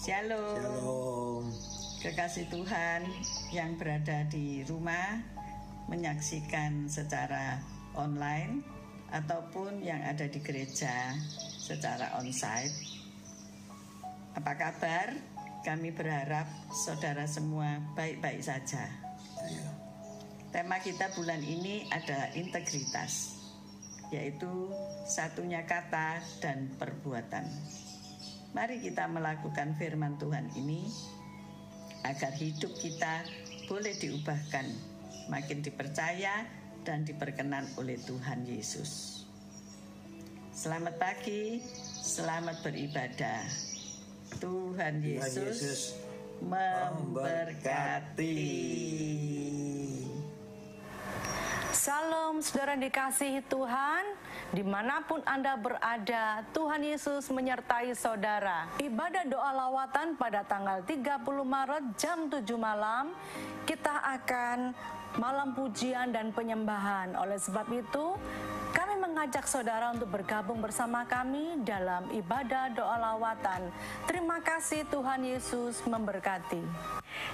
Shalom. Shalom. Kekasih Tuhan yang berada di rumah menyaksikan secara online ataupun yang ada di gereja secara onsite. Apa kabar? Kami berharap saudara semua baik-baik saja. Iya. Tema kita bulan ini adalah integritas, yaitu satunya kata dan perbuatan. Mari kita melakukan firman Tuhan ini agar hidup kita boleh diubahkan, makin dipercaya dan diperkenan oleh Tuhan Yesus. Selamat pagi, selamat beribadah. Tuhan Yesus memberkati. Salam saudara dikasihi Tuhan, dimanapun Anda berada, Tuhan Yesus menyertai saudara. Ibadah doa lawatan pada tanggal 30 Maret jam 7 malam, kita akan malam pujian dan penyembahan. Oleh sebab itu, kami mengajak saudara untuk bergabung bersama kami dalam ibadah doa lawatan. Terima kasih, Tuhan Yesus memberkati.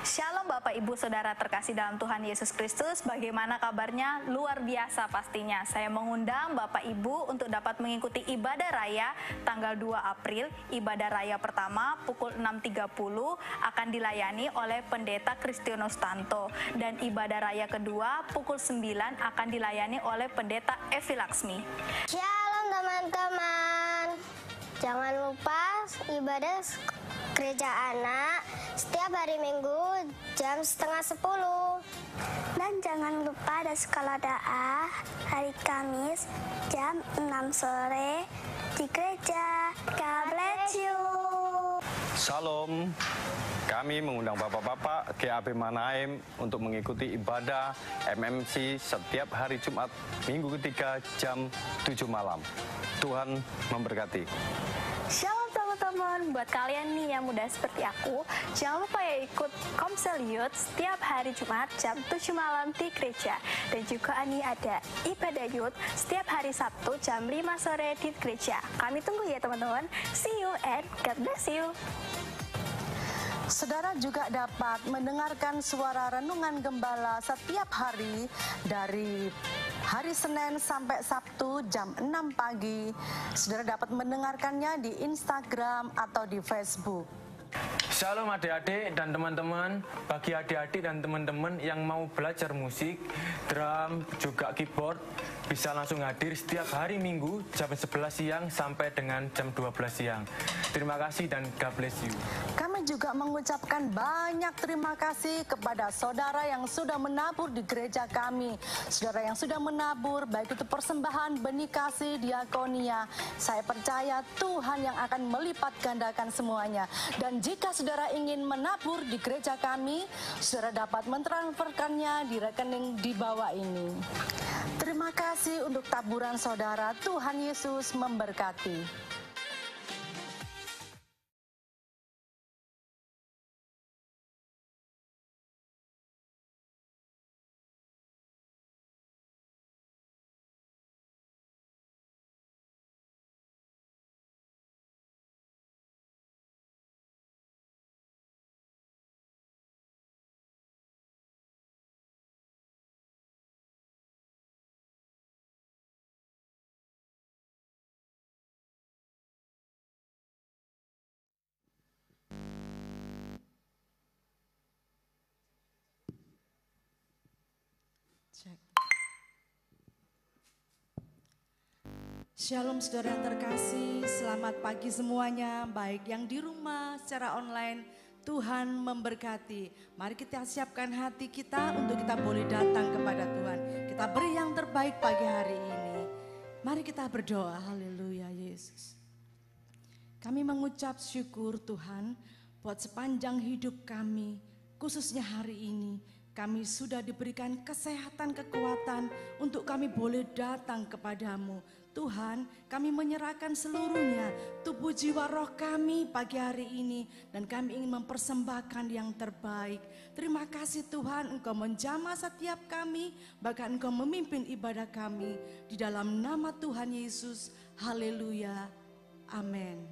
Shalom Bapak Ibu Saudara terkasih dalam Tuhan Yesus Kristus. Bagaimana kabarnya? Luar biasa pastinya. Saya mengundang Bapak Ibu untuk dapat mengikuti ibadah raya tanggal 2 April. Ibadah raya pertama pukul 6.30 akan dilayani oleh Pendeta Kristionus Tanto. Dan ibadah raya kedua pukul 9 akan dilayani oleh Pendeta Evi Laksmi. Shalom teman-teman. Jangan lupa ibadah gereja anak setiap hari Minggu jam 9:30. Dan jangan lupa ada sekolah doa hari Kamis jam 6 sore di gereja. God bless you. Shalom. Kami mengundang bapak-bapak GAP Manaim untuk mengikuti ibadah MMC setiap hari Jumat minggu ketiga jam 7 malam. Tuhan memberkati. Shalom teman-teman, buat kalian nih yang muda seperti aku, jangan lupa ya ikut Komsel Youth setiap hari Jumat jam 7 malam di gereja. Dan juga nih ada ibadah Youth setiap hari Sabtu jam 5 sore di gereja. Kami tunggu ya teman-teman. See you and God bless you. Saudara juga dapat mendengarkan suara renungan gembala setiap hari dari hari Senin sampai Sabtu jam 6 pagi. Saudara dapat mendengarkannya di Instagram atau di Facebook. Shalom adik-adik dan teman-teman. Bagi adik-adik dan teman-teman yang mau belajar musik, drum, juga keyboard, bisa langsung hadir setiap hari Minggu jam 11 siang sampai dengan jam 12 siang. Terima kasih dan God bless you. Kami juga mengucapkan banyak terima kasih kepada saudara yang sudah menabur di gereja kami. Saudara yang sudah menabur, baik itu persembahan, benih kasih, diakonia. Saya percaya Tuhan yang akan melipat gandakan semuanya. Dan jika saudara ingin menabur di gereja kami, saudara dapat mentransferkannya di rekening di bawah ini. Terima kasih untuk taburan saudara. Tuhan Yesus memberkati. Shalom saudara yang terkasih, selamat pagi semuanya, baik yang di rumah secara online, Tuhan memberkati. Mari kita siapkan hati kita untuk kita boleh datang kepada Tuhan. Kita beri yang terbaik pagi hari ini. Mari kita berdoa, haleluya Yesus. Kami mengucap syukur Tuhan buat sepanjang hidup kami, khususnya hari ini. Kami sudah diberikan kesehatan, kekuatan untuk kami boleh datang kepadamu. Tuhan, kami menyerahkan seluruhnya, tubuh jiwa roh kami pagi hari ini. Dan kami ingin mempersembahkan yang terbaik. Terima kasih Tuhan, Engkau menjamah setiap kami, bahkan Engkau memimpin ibadah kami. Di dalam nama Tuhan Yesus, haleluya, amin.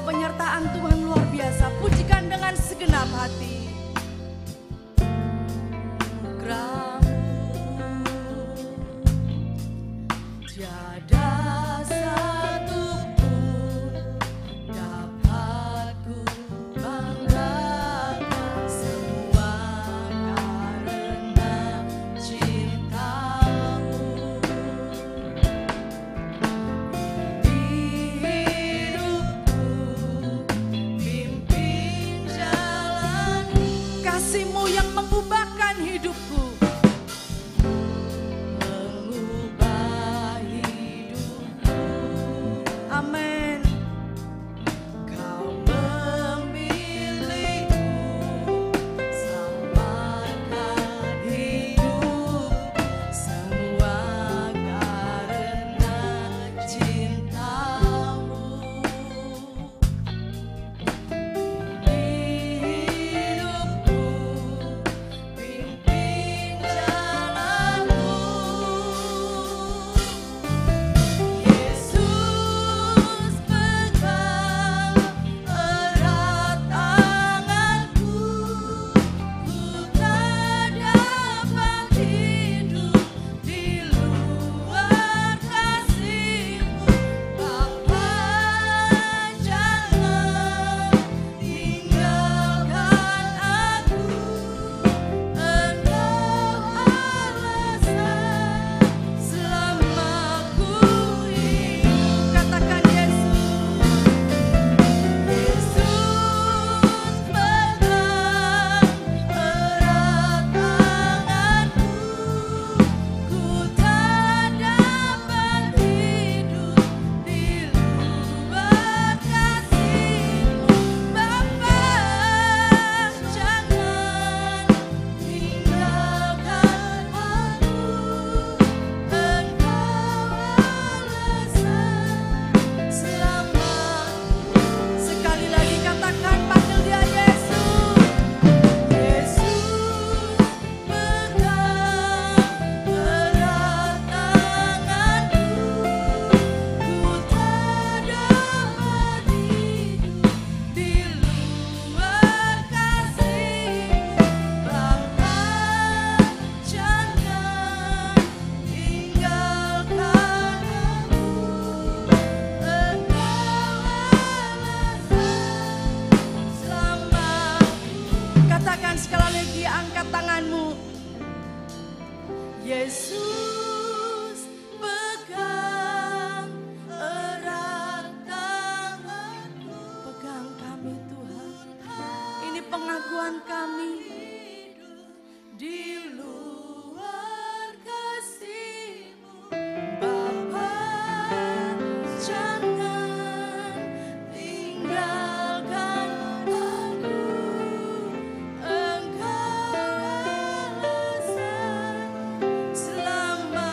penyertaan Tuhan luar biasa. Pujikan dengan segenap hati. Tiada satupun dapat ku banggakan, semua karena cintamu. Di hidupku pimpin jalanmu, kasih-Mu yang mengubahkan hidupku. Amin. Kau memilihku, selamatkan hidup, semua karena cintamu. Di hidupku pimpin jalanmu, Yesus pegang erat tanganku, ku tak dapat hidup di luar kasih-Mu. Bapa, jangan tinggalkan aku, Engkau alasan selama ku hidup. Katakan Yesus, Yesus pegang erat tanganku, ku tak dapat hidup di luar kasih-Mu. Bapa, jangan tinggalkan aku, Engkau alasan selamatku. Sekali lagi katakan, panggil Dia Yesus. Yesus pegang erat tanganku, ku tak dapat hidup di luar kasih-Mu. Bapa, jangan tinggalkan aku, Engkau alasan selamatku. Katakan sekali lagi, angkat tanganmu. Yesus pegang erat tanganku. Pegang kami Tuhan. Ini pengakuan kami. Di luar kasih-Mu, Bapa, jangan tinggalkan aku, Engkau alasan selamatku.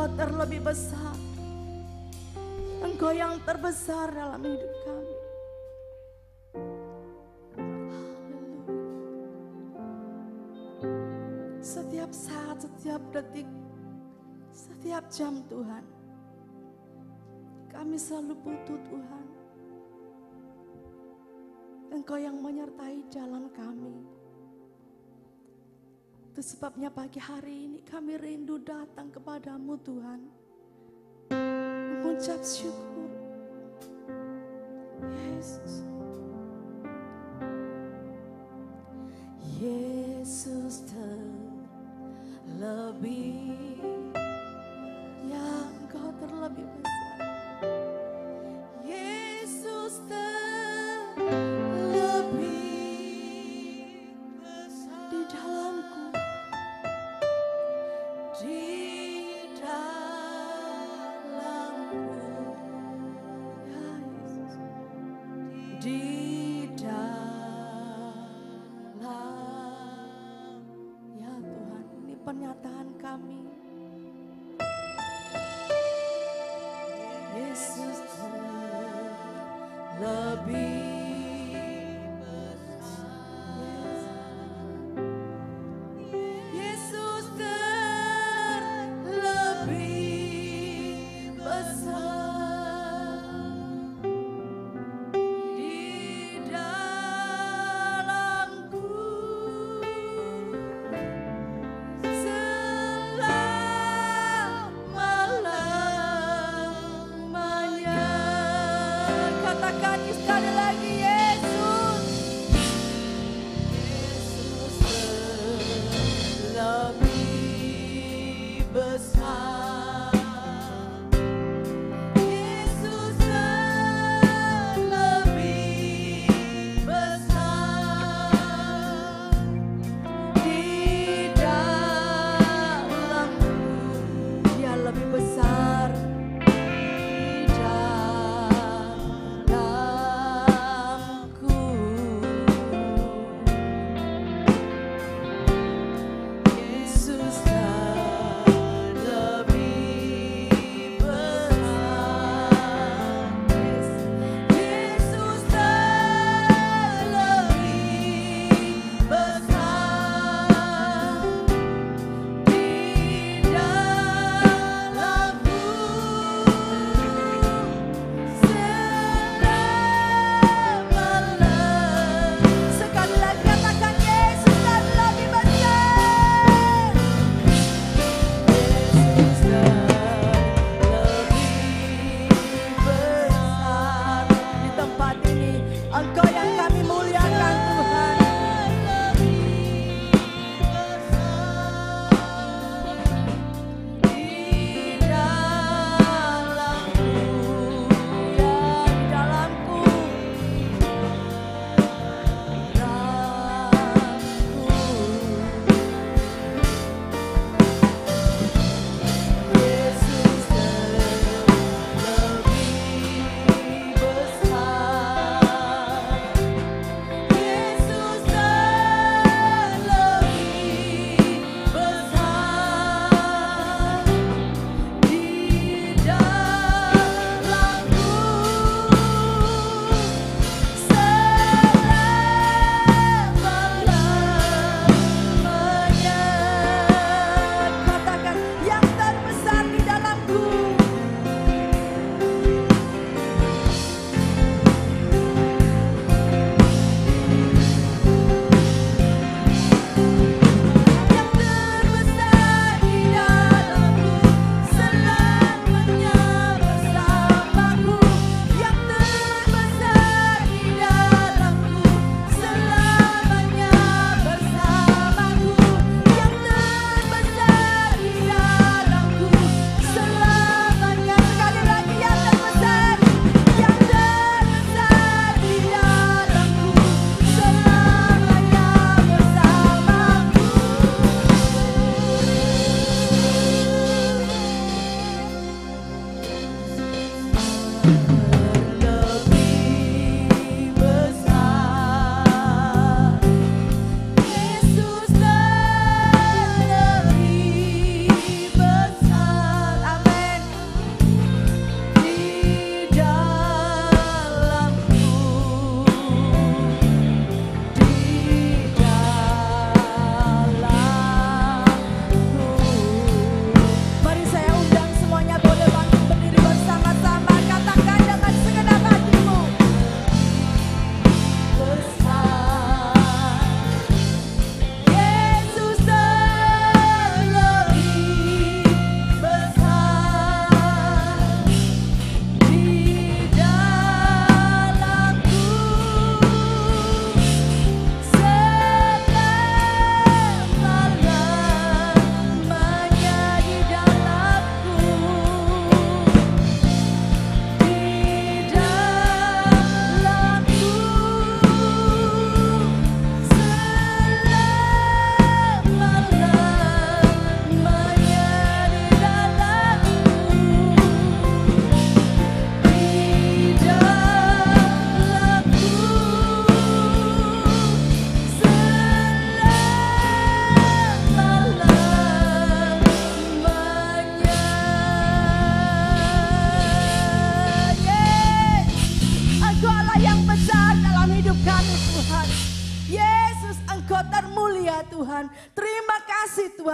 Engkau terlebih besar. Engkau yang terbesar dalam hidup kami. Setiap saat, setiap detik, setiap jam Tuhan, kami selalu butuh Tuhan. Engkau yang menyertai jalan kami. Itu sebabnya pagi hari ini kami rindu datang kepadamu Tuhan. Mengucap syukur. Yesus. Yesus terlebih, ya Engkau terlebih besar. Yesus terlebih besar di dalamku, di dalamku, ya Yesus, di pernyataan kami. Yesus lebih besar. Yesus lebih besar.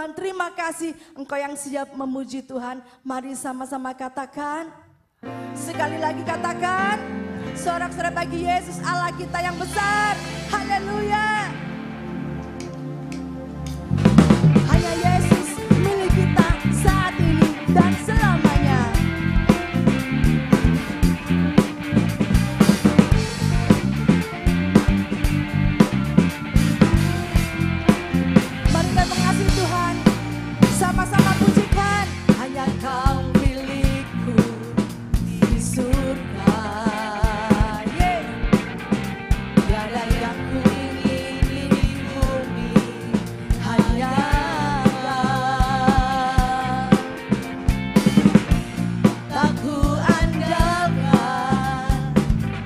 Tuhan, terima kasih Engkau yang siap memuji Tuhan. Mari sama-sama katakan, sekali lagi katakan, sorak-sorai bagi Yesus Allah kita yang besar. Haleluya. Hanya Yesus milik kita saat ini dan selamanya. Mari kita mengasihi Tuhan, sama-sama pujikan. Hanya Kau milikku di surga. Tiada yang ku ingini di bumi, hanya tak ku andalkan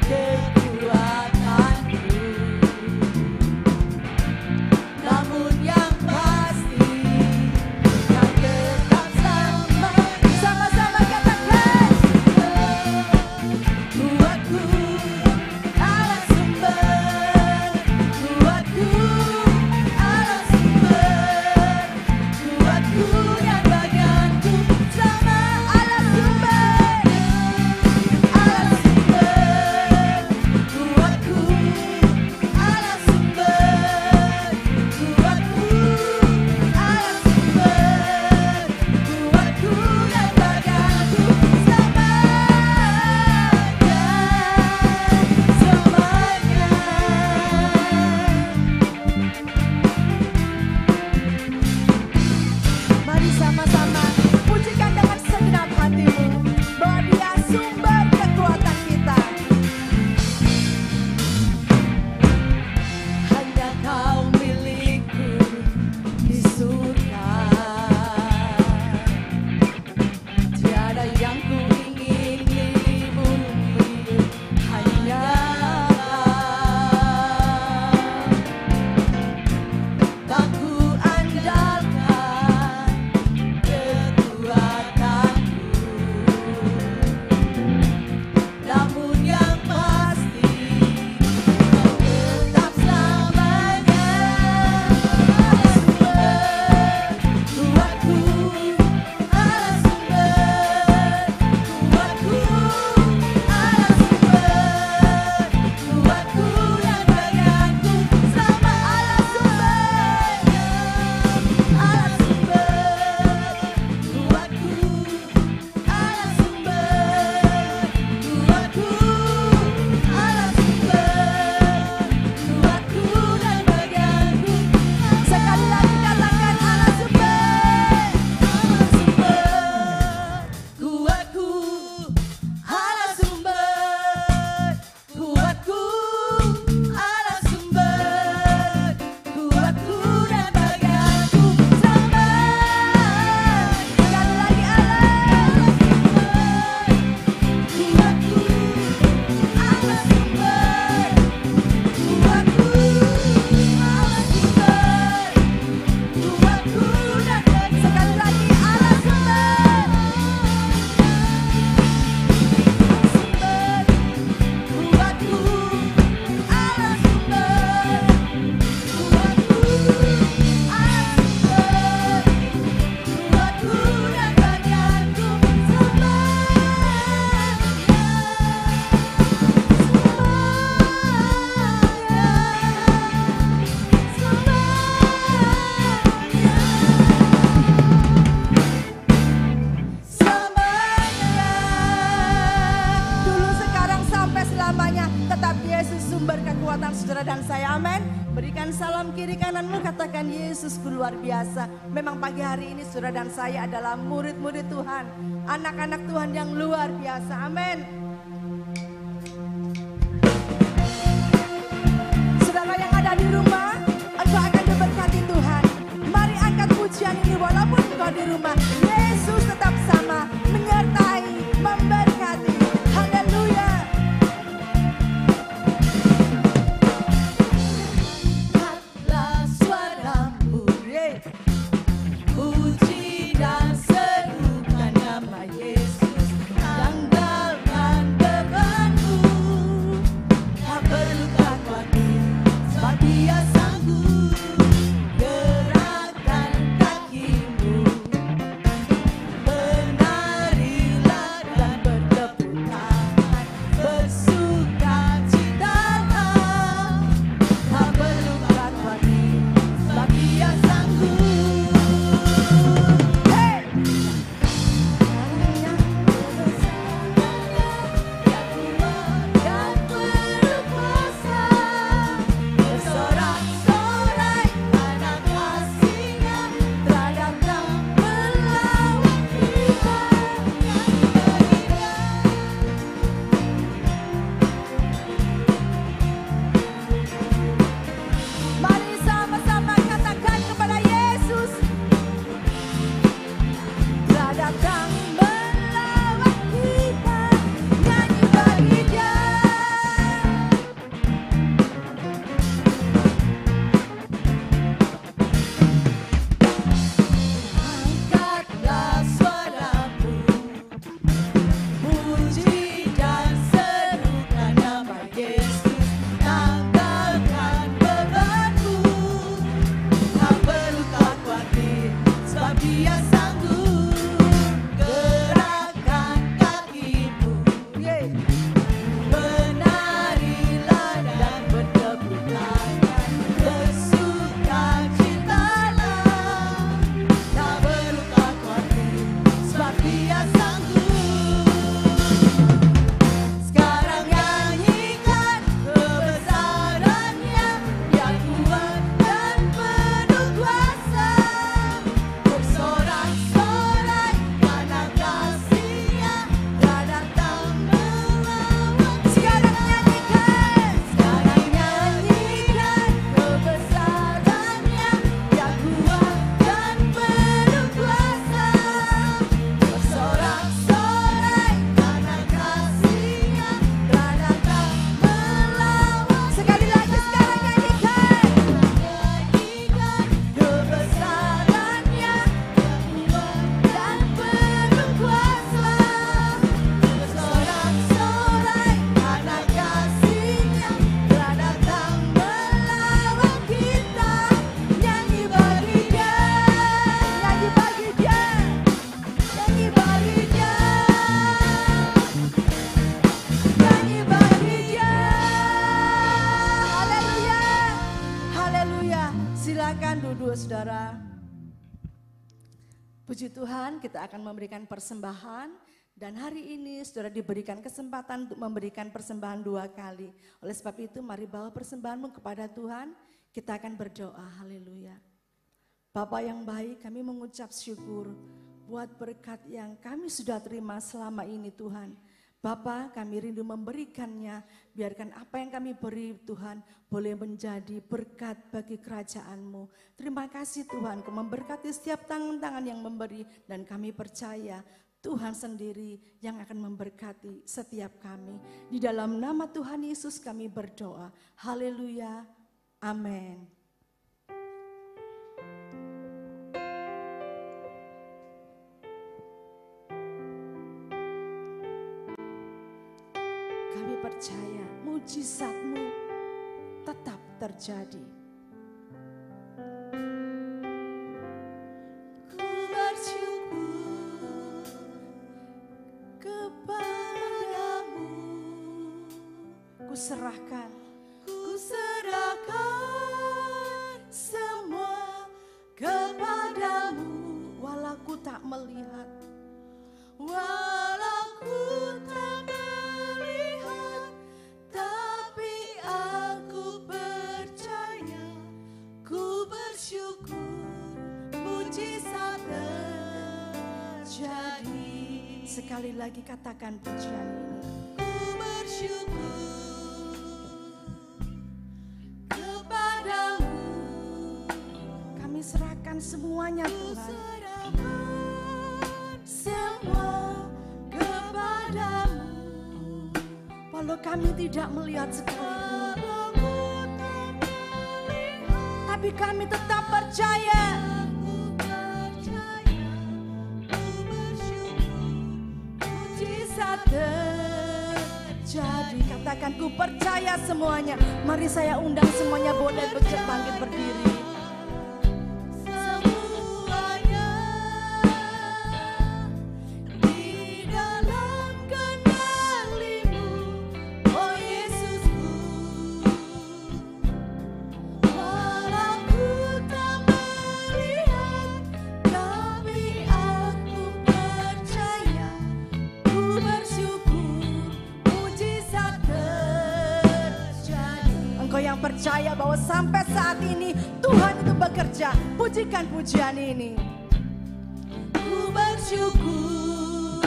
kekuatanku, namun yang pasti yang tetap sama. Sama-sama katakan, kuatku Allah sumber, kuatku Allah sumber, kuatku dan bagianku sama Allah sumber, Allah sumber, kuatku Allah sumber, kuatku Allah sumber, kuatku dan bagianku semuanya. Mari sama-sama pujikan dengan segenap hatimu bahwa Dia sumber kekuatan kita. Hanya Kau milikku di surga. Tiada yang ku ingini di bumi, hanya tak ku andalkan kekuatanku, namun yang pasti Kau tetap selamanya. Kuatku Allah sumber, kuatku Allah sumber, kuatku dan bagianku sama Allah sumber, Allah sumber, kuatku Allah sumber, kuatku Allah sumber, kuatku dan bagianku. Sekali lagi katakan, Allah sumber, kuatku Allah sumber, kuatku Allah sumber, kuatku dan bagianku sama. Sekali lagi, Allah kuatku Allah sumber, kuatku Allah sumber, kuatku dan sekali lagi Allah sumber, kuatku Allah sumber, kuatku Allah sumber, kuatku dan bagianku semuanya. Dulu, sekarang, sampai selamanya tetap Yesus sumber kekuatan saudara dan saya. Amin. Berikan salam kiri kananmu, katakan Yesusku luar biasa. Memang pagi hari ini saudara dan saya adalah murid-murid Tuhan, anak-anak Tuhan yang luar biasa. Amin. Saudara yang ada di rumah, engkau akan diberkati Tuhan. Mari angkat pujian ini walaupun engkau di rumah. Yesus tetap sama, menyertai, memberkati. Haleluya. Angkatlah suaramu, puji dan serukan nama Yesus. Tanggalkan bebanmu, tak perlu khawatir, sebab Dia sanggup. Gerakkan kaki datang melawat kita, nyanyi bagi Dia. Angkatlah suaramu, puji dan serukan nama Yesus, tanggalkan bebanmu, tak perlu tak khawatir, sebab Dia sanggup. Gerakkan kakimu, menarilah dan bertepuk tangan, bersukacitalah, tak perlu tak khawatir, sebab Dia sanggup. Sekarang nyanyikan kebesarannya, yang kuat dan penuh kuasa, bersorak-sorai karena kasih-Nya telah datang melawat. Sekarang nyanyikan kebesarannya, yang kuat dan penuh kuasa, bersorak-sorai karena kasih-Nya telah datang melawat. Sekali lagi sekarang nyanyikan kebesarannya, yang kuat dan penuh kuasa, bersorak-sorai karena kasih-Nya telah datang melawat kita. Nyanyi bagi Dia, nyanyi bagi Dia, nyanyi bagi Dia, nyanyi bagi Dia. Haleluya, haleluya. Silakan duduk saudara. Puji Tuhan, kita akan memberikan persembahan. Dan hari ini saudara diberikan kesempatan untuk memberikan persembahan 2 kali. Oleh sebab itu mari bawa persembahanmu kepada Tuhan. Kita akan berdoa, haleluya. Bapa yang baik, kami mengucap syukur buat berkat yang kami sudah terima selama ini Tuhan. Bapa, kami rindu memberikannya, biarkan apa yang kami beri Tuhan boleh menjadi berkat bagi kerajaan-Mu. Terima kasih Tuhan, Kau memberkati setiap tangan-tangan yang memberi, dan kami percaya Tuhan sendiri yang akan memberkati setiap kami. Di dalam nama Tuhan Yesus kami berdoa. Haleluya. Amin. Kami percaya mujizat-Mu tetap terjadi. Ku bersyukur kepadamu, ku serahkan semua kepadamu, walau ku tak melihat, tapi aku percaya, ku bersyukur mujizat terjadi. Sekali lagi katakan pujian ini. Ku bersyukur kepadamu. Kami serahkan semuanya Tuhan. Semua kepadamu. Walau kami tidak melihat sekalipun, tapi kami tetap percaya. Mujizat terjadi. Katakan ku percaya semuanya. Mari saya undang semuanya boleh bangkit berdiri. Percaya bahwa sampai saat ini Tuhan itu bekerja. Pujikan pujian ini. Ku bersyukur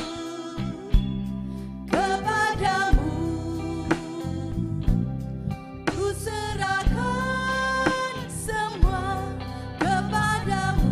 kepadamu, ku serahkan semua kepadamu.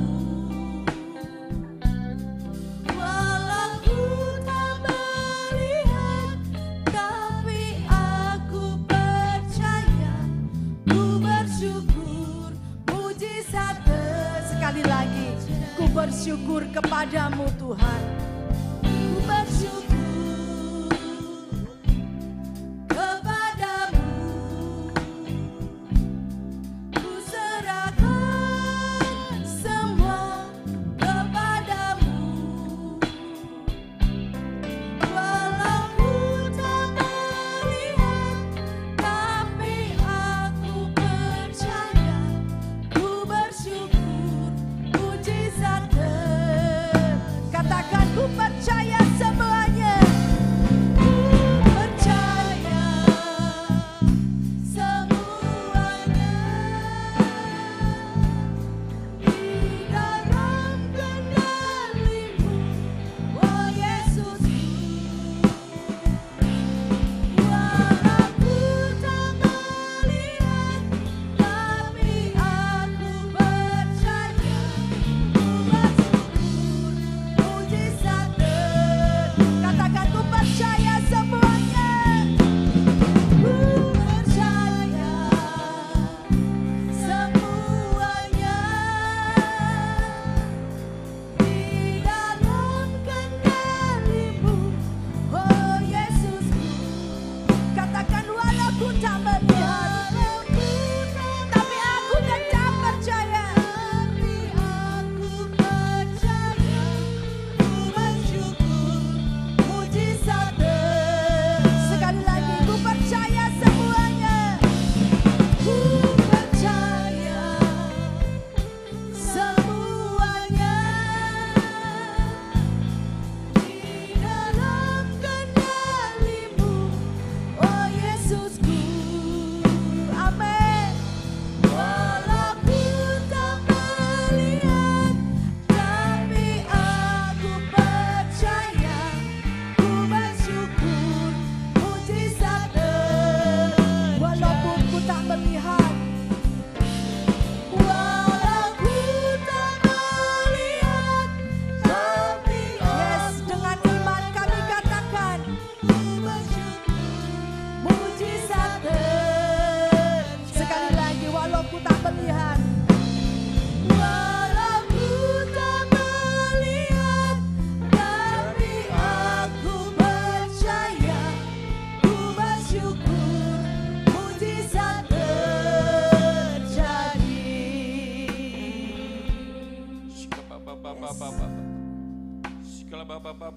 segala Bapak.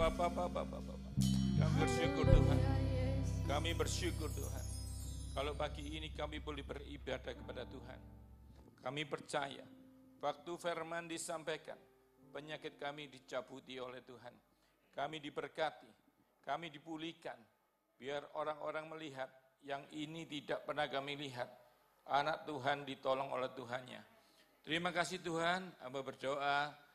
Kami bersyukur Tuhan. Kami bersyukur Tuhan. Kalau pagi ini kami boleh beribadah kepada Tuhan. Kami percaya waktu firman disampaikan, penyakit kami dicabuti oleh Tuhan. Kami diberkati, kami dipulihkan. Biar orang-orang melihat yang ini tidak pernah kami lihat. Anak Tuhan ditolong oleh Tuhannya. Terima kasih Tuhan, hamba berdoa.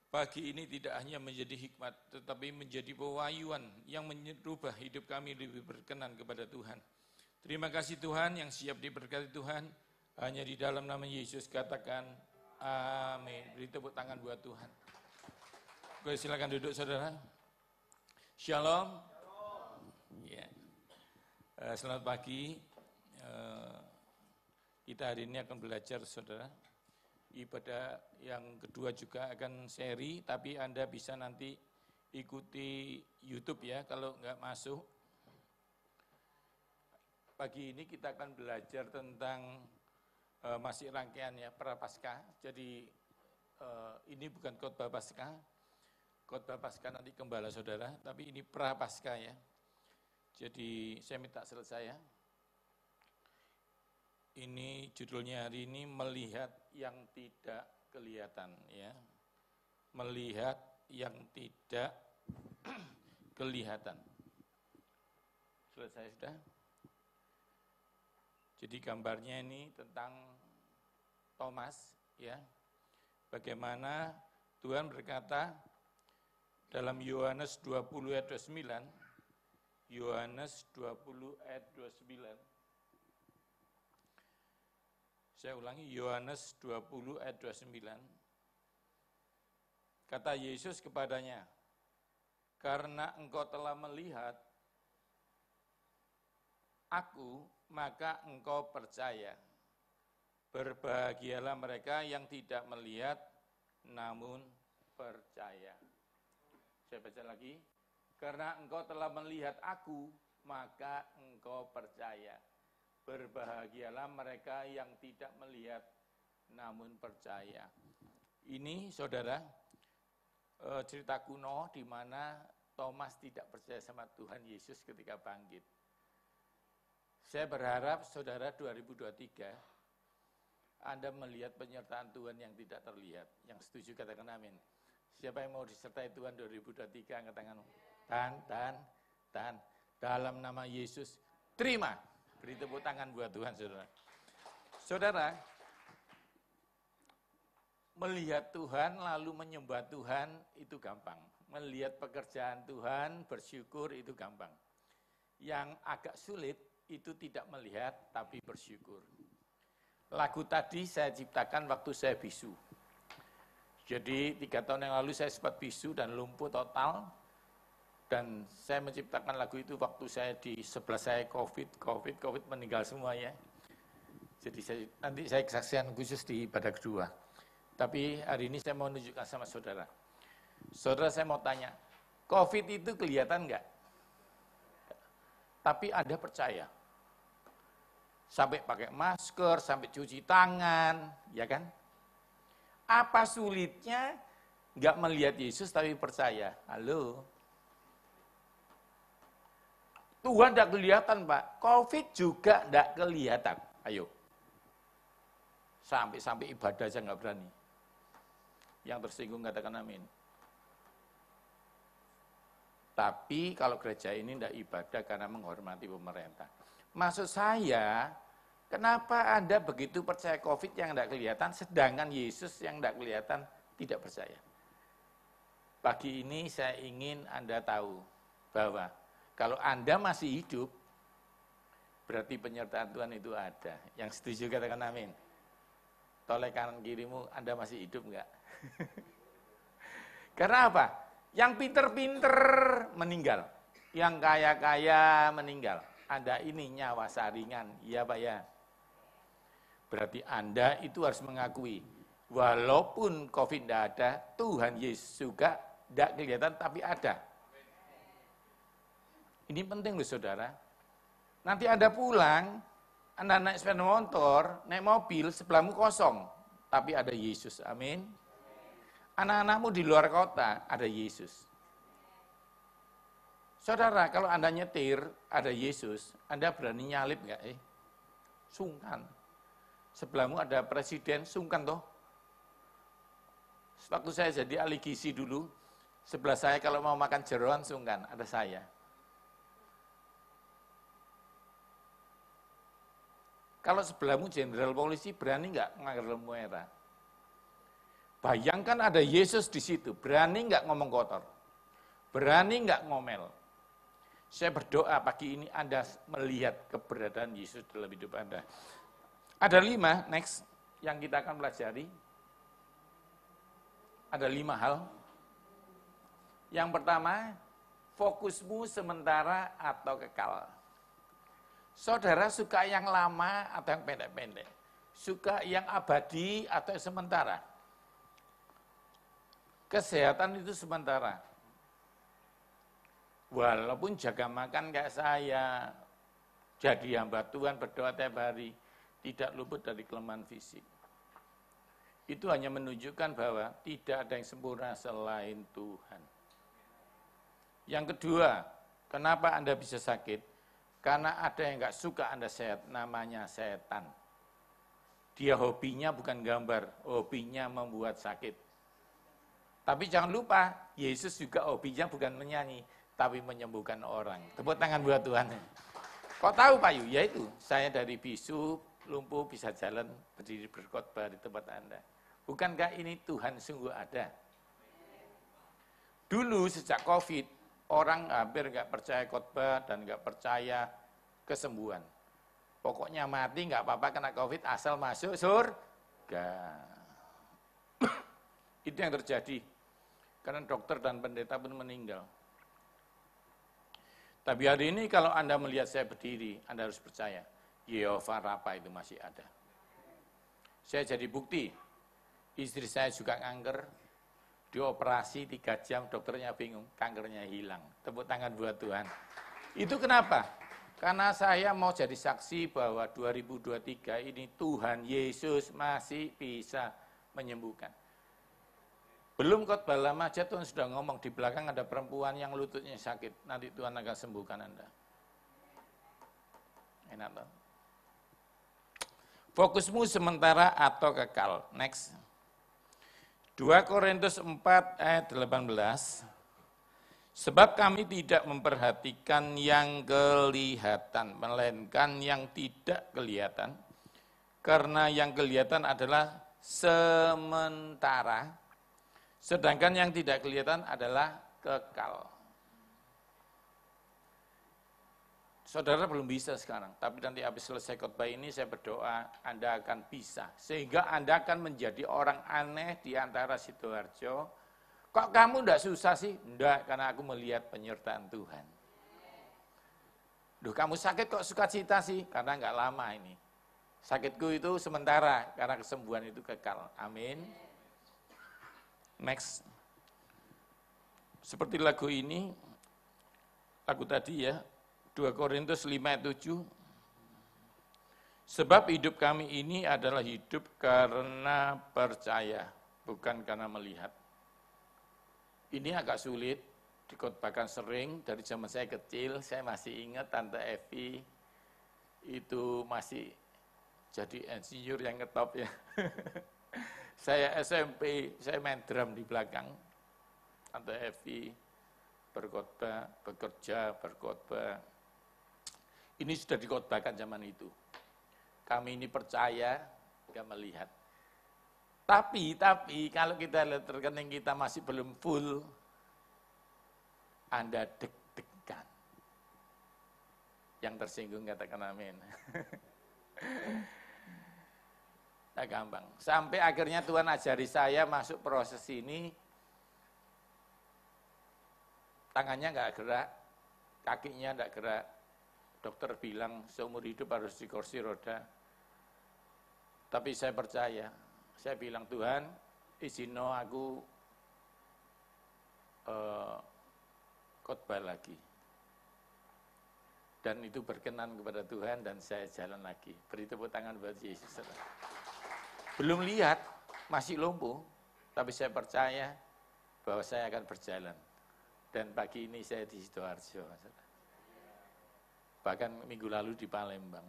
Pagi ini tidak hanya menjadi hikmat, tetapi menjadi pewahyuan yang merubah hidup kami lebih berkenan kepada Tuhan. Terima kasih Tuhan yang siap diberkati Tuhan. Hanya di dalam nama Yesus katakan amin. Beri tepuk tangan buat Tuhan. Oke, silakan duduk saudara. Shalom. Ya. Selamat pagi. Kita hari ini akan belajar saudara. Ibadah yang kedua juga akan seri, tapi Anda bisa nanti ikuti YouTube ya kalau nggak masuk. Pagi ini kita akan belajar tentang masih rangkaian ya Prapaskah. Jadi ini bukan khotbah Paskah. Khotbah Paskah nanti gembala saudara, tapi ini Prapaskah ya. Jadi saya minta selesai ya. Ini judulnya hari ini melihat yang tidak kelihatan ya. Melihat yang tidak kelihatan. Selesai sudah? Jadi gambarnya ini tentang Thomas ya. Bagaimana Tuhan berkata dalam Yohanes 20 ayat 29. Yohanes 20 ayat 29. Saya ulangi, Yohanes 20 ayat 29. Kata Yesus kepadanya, karena engkau telah melihat aku, maka engkau percaya. Berbahagialah mereka yang tidak melihat, namun percaya. Saya baca lagi, karena engkau telah melihat aku, maka engkau percaya. Berbahagialah mereka yang tidak melihat namun percaya. Ini saudara cerita kuno di mana Thomas tidak percaya sama Tuhan Yesus ketika bangkit. Saya berharap saudara 2023 Anda melihat penyertaan Tuhan yang tidak terlihat. Yang setuju katakan amin. Siapa yang mau disertai Tuhan 2023 angkat tangan. Dan dalam nama Yesus terima. Beri tepuk tangan buat Tuhan, saudara. Saudara, melihat Tuhan lalu menyembah Tuhan itu gampang. Melihat pekerjaan Tuhan, bersyukur itu gampang. Yang agak sulit itu tidak melihat tapi bersyukur. Lagu tadi saya ciptakan waktu saya bisu. Jadi 3 tahun yang lalu saya sempat bisu dan lumpuh total. Dan saya menciptakan lagu itu waktu saya di sebelah saya COVID meninggal semua ya. Jadi nanti saya kesaksian khusus di ibadah kedua. Tapi hari ini saya mau menunjukkan sama saudara. Saudara saya mau tanya, COVID itu kelihatan enggak? Tapi Anda percaya? Sampai pakai masker, sampai cuci tangan, ya kan? Apa sulitnya enggak melihat Yesus tapi percaya? Halo? Tuhan tidak kelihatan Pak, COVID juga tidak kelihatan. Ayo, sampai ibadah aja nggak berani. Yang tersinggung katakan amin. Tapi kalau gereja ini tidak ibadah karena menghormati pemerintah. Maksud saya, kenapa Anda begitu percaya COVID yang tidak kelihatan, sedangkan Yesus yang tidak kelihatan tidak percaya? Pagi ini saya ingin Anda tahu bahwa kalau Anda masih hidup, berarti penyertaan Tuhan itu ada. Yang setuju katakan amin. Toleh kanan kirimu, Anda masih hidup enggak? Karena apa? Yang pinter-pinter meninggal. Yang kaya-kaya meninggal. Anda ini nyawa saringan, iya Pak ya? Berarti Anda itu harus mengakui, walaupun COVID tidak ada, Tuhan Yesus juga tidak kelihatan tapi ada. Ini penting loh saudara. Nanti Anda pulang, Anda naik sepeda motor, naik mobil, sebelahmu kosong. Tapi ada Yesus, amin. Anak-anakmu di luar kota ada Yesus. Saudara, kalau Anda nyetir ada Yesus, Anda berani nyalip nggak? Sungkan. Sebelahmu ada presiden, sungkan toh. Waktu saya jadi ahli gizi dulu, sebelah saya kalau mau makan jeroan sungkan, ada saya. Kalau sebelahmu jenderal polisi, berani nggak nganggur lampu merah? Bayangkan ada Yesus di situ, berani nggak ngomong kotor? Berani nggak ngomel? Saya berdoa pagi ini Anda melihat keberadaan Yesus dalam hidup Anda. Ada 5, next, yang kita akan pelajari. Ada 5 hal. Yang pertama, fokusmu sementara atau kekal. Saudara suka yang lama atau yang pendek-pendek? Suka yang abadi atau yang sementara? Kesehatan itu sementara. Walaupun jaga makan kayak saya, jadi hamba Tuhan, berdoa tiap hari, tidak luput dari kelemahan fisik. Itu hanya menunjukkan bahwa tidak ada yang sempurna selain Tuhan. Yang kedua, kenapa Anda bisa sakit? Karena ada yang nggak suka Anda sehat, namanya setan. Dia hobinya bukan gambar, hobinya membuat sakit. Tapi jangan lupa, Yesus juga hobinya bukan menyanyi, tapi menyembuhkan orang. Tepuk tangan buat Tuhan. Kok tahu Pak Yu? Ya itu, saya dari bisu, lumpuh, bisa jalan, berdiri berkhotbah di tempat Anda. Bukankah ini Tuhan sungguh ada? Dulu sejak COVID, orang hampir nggak percaya khotbah dan nggak percaya kesembuhan. Pokoknya mati nggak apa-apa kena COVID asal masuk surga. Itu yang terjadi. Karena dokter dan pendeta pun meninggal. Tapi hari ini kalau Anda melihat saya berdiri, Anda harus percaya, Yehova Rafa itu masih ada. Saya jadi bukti, istri saya juga kanker, dioperasi 3 jam, dokternya bingung, kankernya hilang. Tepuk tangan buat Tuhan. Itu kenapa? Karena saya mau jadi saksi bahwa 2023 ini Tuhan Yesus masih bisa menyembuhkan. Belum khotbah lama aja Tuhan sudah ngomong, di belakang ada perempuan yang lututnya sakit, nanti Tuhan akan sembuhkan Anda. Enak toh? Fokusmu sementara atau kekal. Next. 2 Korintus 4 ayat 18. Sebab kami tidak memperhatikan yang kelihatan, melainkan yang tidak kelihatan. Karena yang kelihatan adalah sementara, sedangkan yang tidak kelihatan adalah kekal. Saudara belum bisa sekarang, tapi nanti habis selesai khotbah ini saya berdoa Anda akan bisa. Sehingga Anda akan menjadi orang aneh di antara Sidoarjo. Kok kamu enggak susah sih? Enggak, karena aku melihat penyertaan Tuhan. Duh, kamu sakit kok sukacita sih? Karena enggak lama ini. Sakitku itu sementara, karena kesembuhan itu kekal. Amin. Next. Seperti lagu ini, lagu tadi ya, 2 Korintus 5 ayat 7. Sebab hidup kami ini adalah hidup karena percaya, bukan karena melihat. Ini agak sulit, dikhotbahkan sering, dari zaman saya kecil, saya masih ingat Tante Evi, itu masih jadi insinyur yang ngetop ya. Saya SMP, saya main drum di belakang, Tante Evi berkhotbah, bekerja, berkhotbah. Ini sudah dikhotbahkan zaman itu. Kami ini percaya, nggak melihat. Tapi kalau kita lihat rekening kita masih belum full, Anda deg-degan. Yang tersinggung katakan amin. Nah, gampang. Sampai akhirnya Tuhan ajari saya masuk proses ini, tangannya nggak gerak, kakinya nggak gerak. Dokter bilang seumur hidup harus di kursi roda. Tapi saya percaya. Saya bilang, Tuhan, izino aku khotbah lagi. Dan itu berkenan kepada Tuhan dan saya jalan lagi. Beri tepuk tangan buat Yesus. Belum lihat, masih lumpuh. Tapi saya percaya bahwa saya akan berjalan. Dan pagi ini saya di Sidoarjo. Bahkan minggu lalu di Palembang.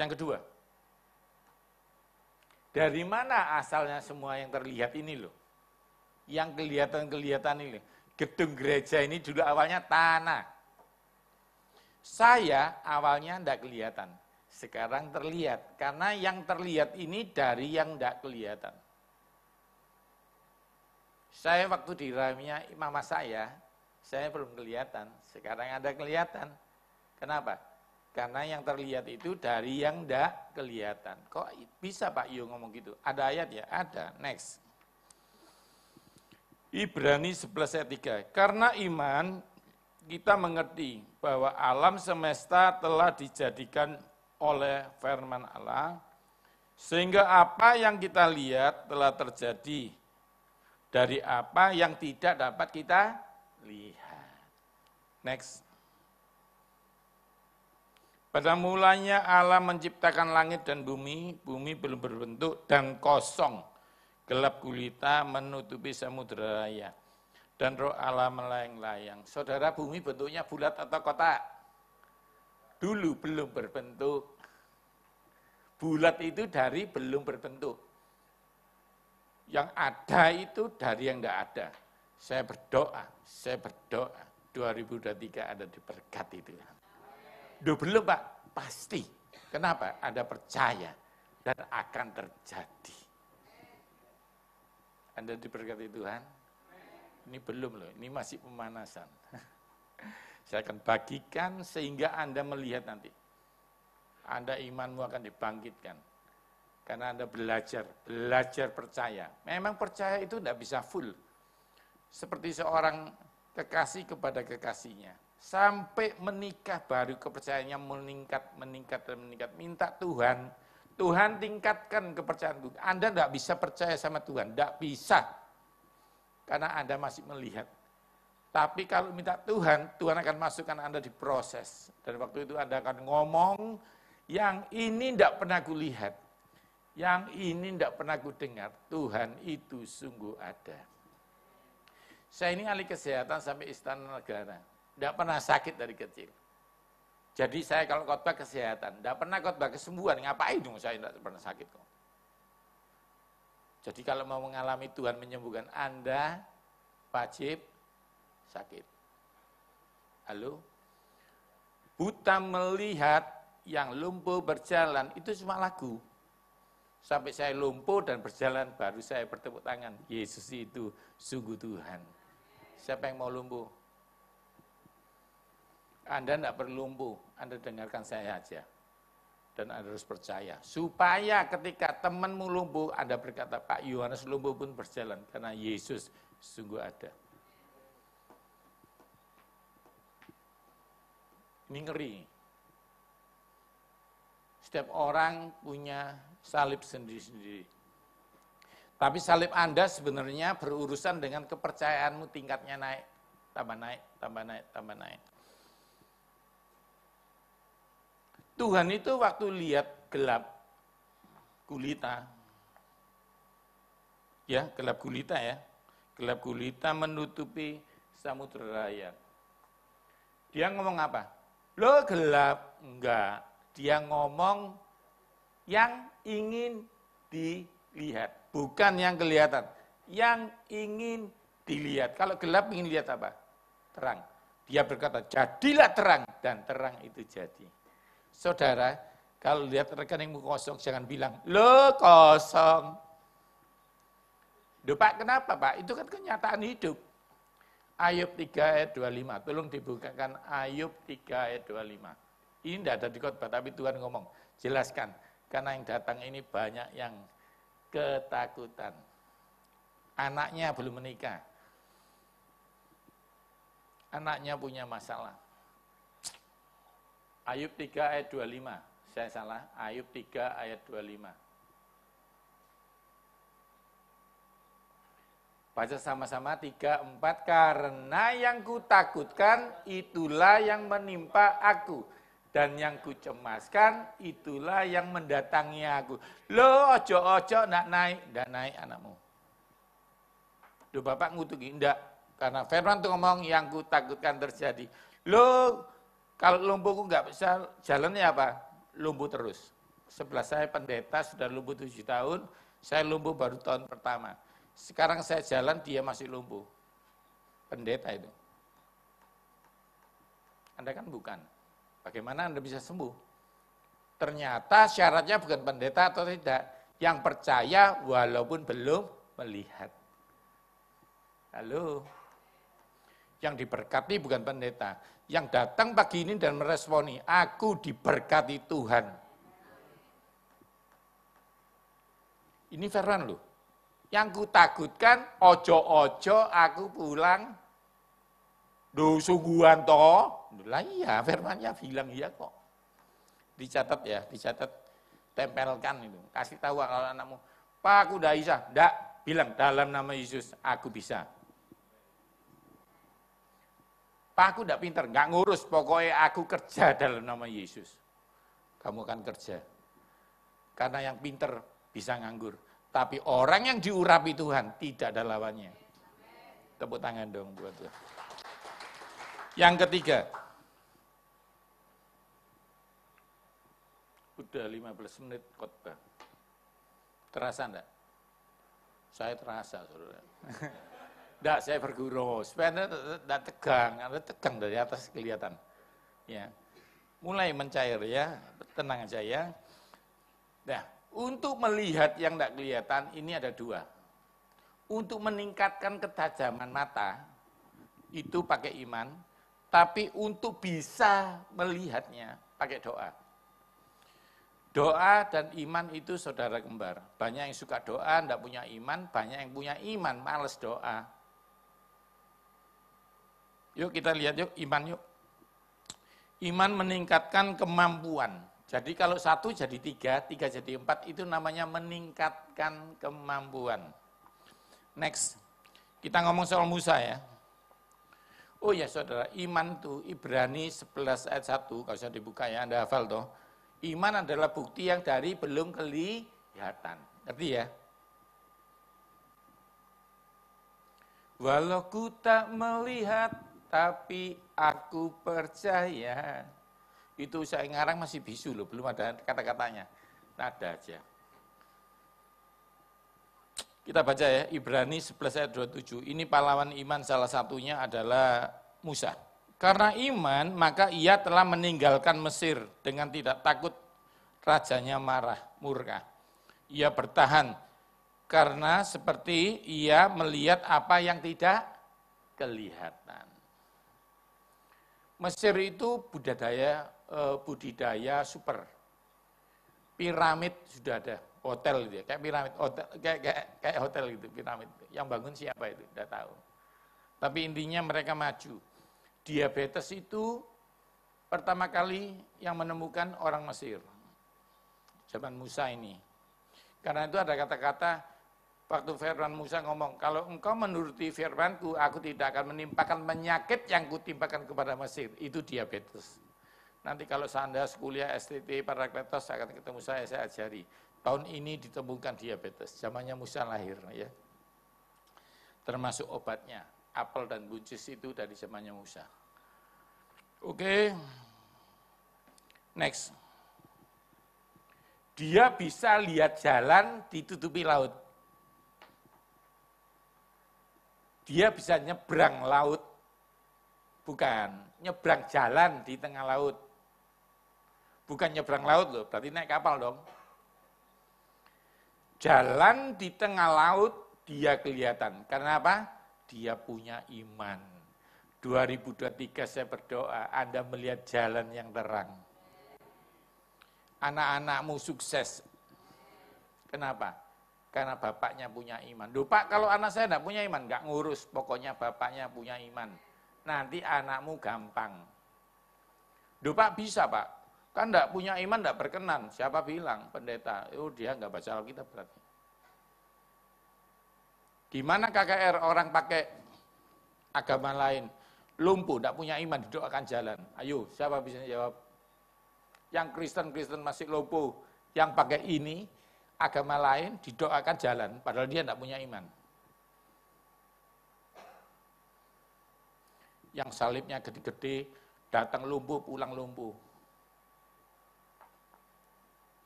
Yang kedua, dari mana asalnya semua yang terlihat ini loh? Yang kelihatan ini. Gedung gereja ini dulu awalnya tanah. Saya awalnya tidak kelihatan. Sekarang terlihat. Karena yang terlihat ini dari yang tidak kelihatan. Saya waktu di rahimnya mama saya belum kelihatan. Sekarang ada kelihatan. Kenapa? Karena yang terlihat itu dari yang tidak kelihatan. Kok bisa Pak Yo ngomong gitu? Ada ayat ya? Ada. Next. Ibrani 11 ayat 3. Karena iman kita mengerti bahwa alam semesta telah dijadikan oleh firman Allah, sehingga apa yang kita lihat telah terjadi dari apa yang tidak dapat kita lihat. Next. Pada mulanya Allah menciptakan langit dan bumi belum berbentuk dan kosong. Gelap gulita menutupi samudera raya. Dan roh Allah melayang-layang. Saudara, bumi bentuknya bulat atau kotak? Dulu belum berbentuk. Bulat itu dari belum berbentuk. Yang ada itu dari yang tidak ada. Saya berdoa 2023 ada diberkati Tuhan. Belum Pak, pasti. Kenapa? Ada percaya dan akan terjadi. Anda diberkati Tuhan? Ini belum loh, ini masih pemanasan. Saya akan bagikan sehingga Anda melihat nanti. Anda imanmu akan dibangkitkan. Karena Anda belajar percaya. Memang percaya itu tidak bisa full. Seperti seorang kekasih kepada kekasihnya. Sampai menikah baru kepercayaannya meningkat. Minta Tuhan tingkatkan kepercayaanku. Anda tidak bisa percaya sama Tuhan, tidak bisa. Karena Anda masih melihat. Tapi kalau minta Tuhan akan masukkan Anda di proses. Dan waktu itu Anda akan ngomong, yang ini tidak pernah kulihat. Yang ini tidak pernah kudengar. Tuhan itu sungguh ada. Saya ini ahli kesehatan sampai Istana Negara. Tidak pernah sakit dari kecil. Jadi saya kalau khotbah kesehatan, tidak pernah khotbah kesembuhan. Ngapain dong saya tidak pernah sakit kok. Jadi kalau mau mengalami Tuhan menyembuhkan, Anda wajib sakit. Halo? Buta melihat, yang lumpuh berjalan, itu cuma lagu. Sampai saya lumpuh dan berjalan, baru saya bertepuk tangan. Yesus itu sungguh Tuhan. Siapa yang mau lumpuh? Anda tidak perlu lumpuh, Anda dengarkan saya aja. Dan Anda harus percaya. Supaya ketika temanmu lumpuh, Anda berkata, Pak Yohanes lumpuh pun berjalan. Karena Yesus sungguh ada. Ini ngeri. Setiap orang punya salib sendiri-sendiri. Tapi salib Anda sebenarnya berurusan dengan kepercayaanmu tingkatnya naik. Tambah naik. Tuhan itu waktu lihat gelap gulita menutupi samudera raya. Dia ngomong apa? Lo gelap? Enggak. Dia ngomong yang ingin dilihat, bukan yang kelihatan. Yang ingin dilihat. Kalau gelap ingin lihat apa? Terang. Dia berkata, jadilah terang, dan terang itu jadi. Saudara, kalau lihat rekeningmu kosong, jangan bilang, lo kosong. Duh Pak, kenapa Pak? Itu kan kenyataan hidup. Ayub 3 ayat 25, tolong dibukakan Ayub 3 ayat 25. Ini tidak ada di khotbah, tapi Tuhan ngomong, jelaskan. Karena yang datang ini banyak yang ketakutan. Anaknya belum menikah. Anaknya punya masalah. Ayub 3 ayat 25, saya salah, Ayub 3 ayat 25. Baca sama-sama 3, 4, karena yang kutakutkan itulah yang menimpa aku. Dan yang kucemaskan itulah yang mendatangi aku. Lo ojo-ojo ndak naik anakmu. Duh Bapak ngutuki, enggak. Karena firman itu ngomong yang kutakutkan terjadi. Lo kalau lumpuhku nggak bisa jalannya apa? Lumpuh terus. Sebelah saya pendeta sudah lumpuh 7 tahun, saya lumpuh baru tahun pertama. Sekarang saya jalan, dia masih lumpuh. Pendeta itu. Anda kan bukan. Bagaimana Anda bisa sembuh? Ternyata syaratnya bukan pendeta atau tidak. Yang percaya walaupun belum melihat. Halo. Yang diberkati bukan pendeta. Yang datang pagi ini dan meresponi, aku diberkati Tuhan. Ini firman loh. Yang kutakutkan, ojo-ojo aku pulang. Duh sungguhan toh. Lah iya, firmannya bilang iya kok. Dicatat ya, dicatat, tempelkan itu. Kasih tahu kalau anakmu, Pak aku udah bisa. Enggak, bilang dalam nama Yesus aku bisa. Pak aku enggak pinter, enggak ngurus, pokoknya aku kerja dalam nama Yesus. Kamu akan kerja. Karena yang pinter bisa nganggur. Tapi orang yang diurapi Tuhan tidak ada lawannya. Tepuk tangan dong buat Tuhan. Yang ketiga, udah 15 menit khotbah. Terasa enggak? Saya terasa, saudara. Enggak, saya berguru. Supaya Anda tegang dari atas kelihatan. Ya, mulai mencair ya, tenang aja ya. Nah, untuk melihat yang enggak kelihatan, ini ada 2. Untuk meningkatkan ketajaman mata, itu pakai iman. Tapi untuk bisa melihatnya, pakai doa. Doa dan iman itu saudara kembar. Banyak yang suka doa, enggak punya iman. Banyak yang punya iman, males doa. Yuk kita lihat yuk, iman yuk. Iman meningkatkan kemampuan. Jadi kalau 1 jadi 3, 3 jadi 4, itu namanya meningkatkan kemampuan. Next, kita ngomong soal Musa ya. Oh ya saudara, iman itu Ibrani 11 ayat 1, kalau saya dibuka ya, Anda hafal toh. Iman adalah bukti yang dari belum kelihatan. Ngerti ya? Walau ku tak melihat, tapi aku percaya. Itu saya ngarang masih bisu loh, belum ada kata-katanya. Nada aja. Kita baca ya, Ibrani 11 ayat 27. Ini pahlawan iman salah satunya adalah Musa. Karena iman, maka ia telah meninggalkan Mesir dengan tidak takut rajanya marah, murka. Ia bertahan karena seperti ia melihat apa yang tidak kelihatan. Mesir itu budidaya super. Piramid sudah ada. Hotel gitu ya, kayak piramid, hotel, kayak hotel gitu, piramid. Yang bangun siapa itu, tidak tahu. Tapi intinya mereka maju. Diabetes itu pertama kali yang menemukan orang Mesir. Zaman Musa ini. Karena itu ada kata-kata, waktu firman Musa ngomong, kalau engkau menuruti firmanku, aku tidak akan menimpakan penyakit yang kutimpakan kepada Mesir. Itu diabetes. Nanti kalau Anda kuliah STT, Parakletos, akan ketemu saya ajari. Tahun ini ditemukan diabetes, zamannya Musa lahir ya. Termasuk obatnya, apel dan buncis itu dari zamannya Musa. Oke. Next. Dia bisa lihat jalan ditutupi laut. Dia bisa nyebrang laut. Bukan, nyebrang jalan di tengah laut. Bukan nyebrang laut loh, berarti naik kapal dong. Jalan di tengah laut dia kelihatan. Karena apa? Dia punya iman. 2023 saya berdoa, Anda melihat jalan yang terang. Anak-anakmu sukses. Kenapa? Karena bapaknya punya iman. Duh Pak, kalau anak saya tidak punya iman, nggak ngurus. Pokoknya bapaknya punya iman. Nanti anakmu gampang. Duh Pak, bisa Pak. Kan enggak punya iman, enggak berkenan. Siapa bilang? Pendeta. Oh dia enggak baca Alkitab berarti. Di mana KKR orang pakai agama lain, lumpuh, enggak punya iman, didoakan jalan. Ayo, siapa bisa jawab? Yang Kristen masih lumpuh, yang pakai ini, agama lain didoakan jalan, padahal dia tidak punya iman. Yang salibnya gede-gede, datang lumpuh, pulang lumpuh.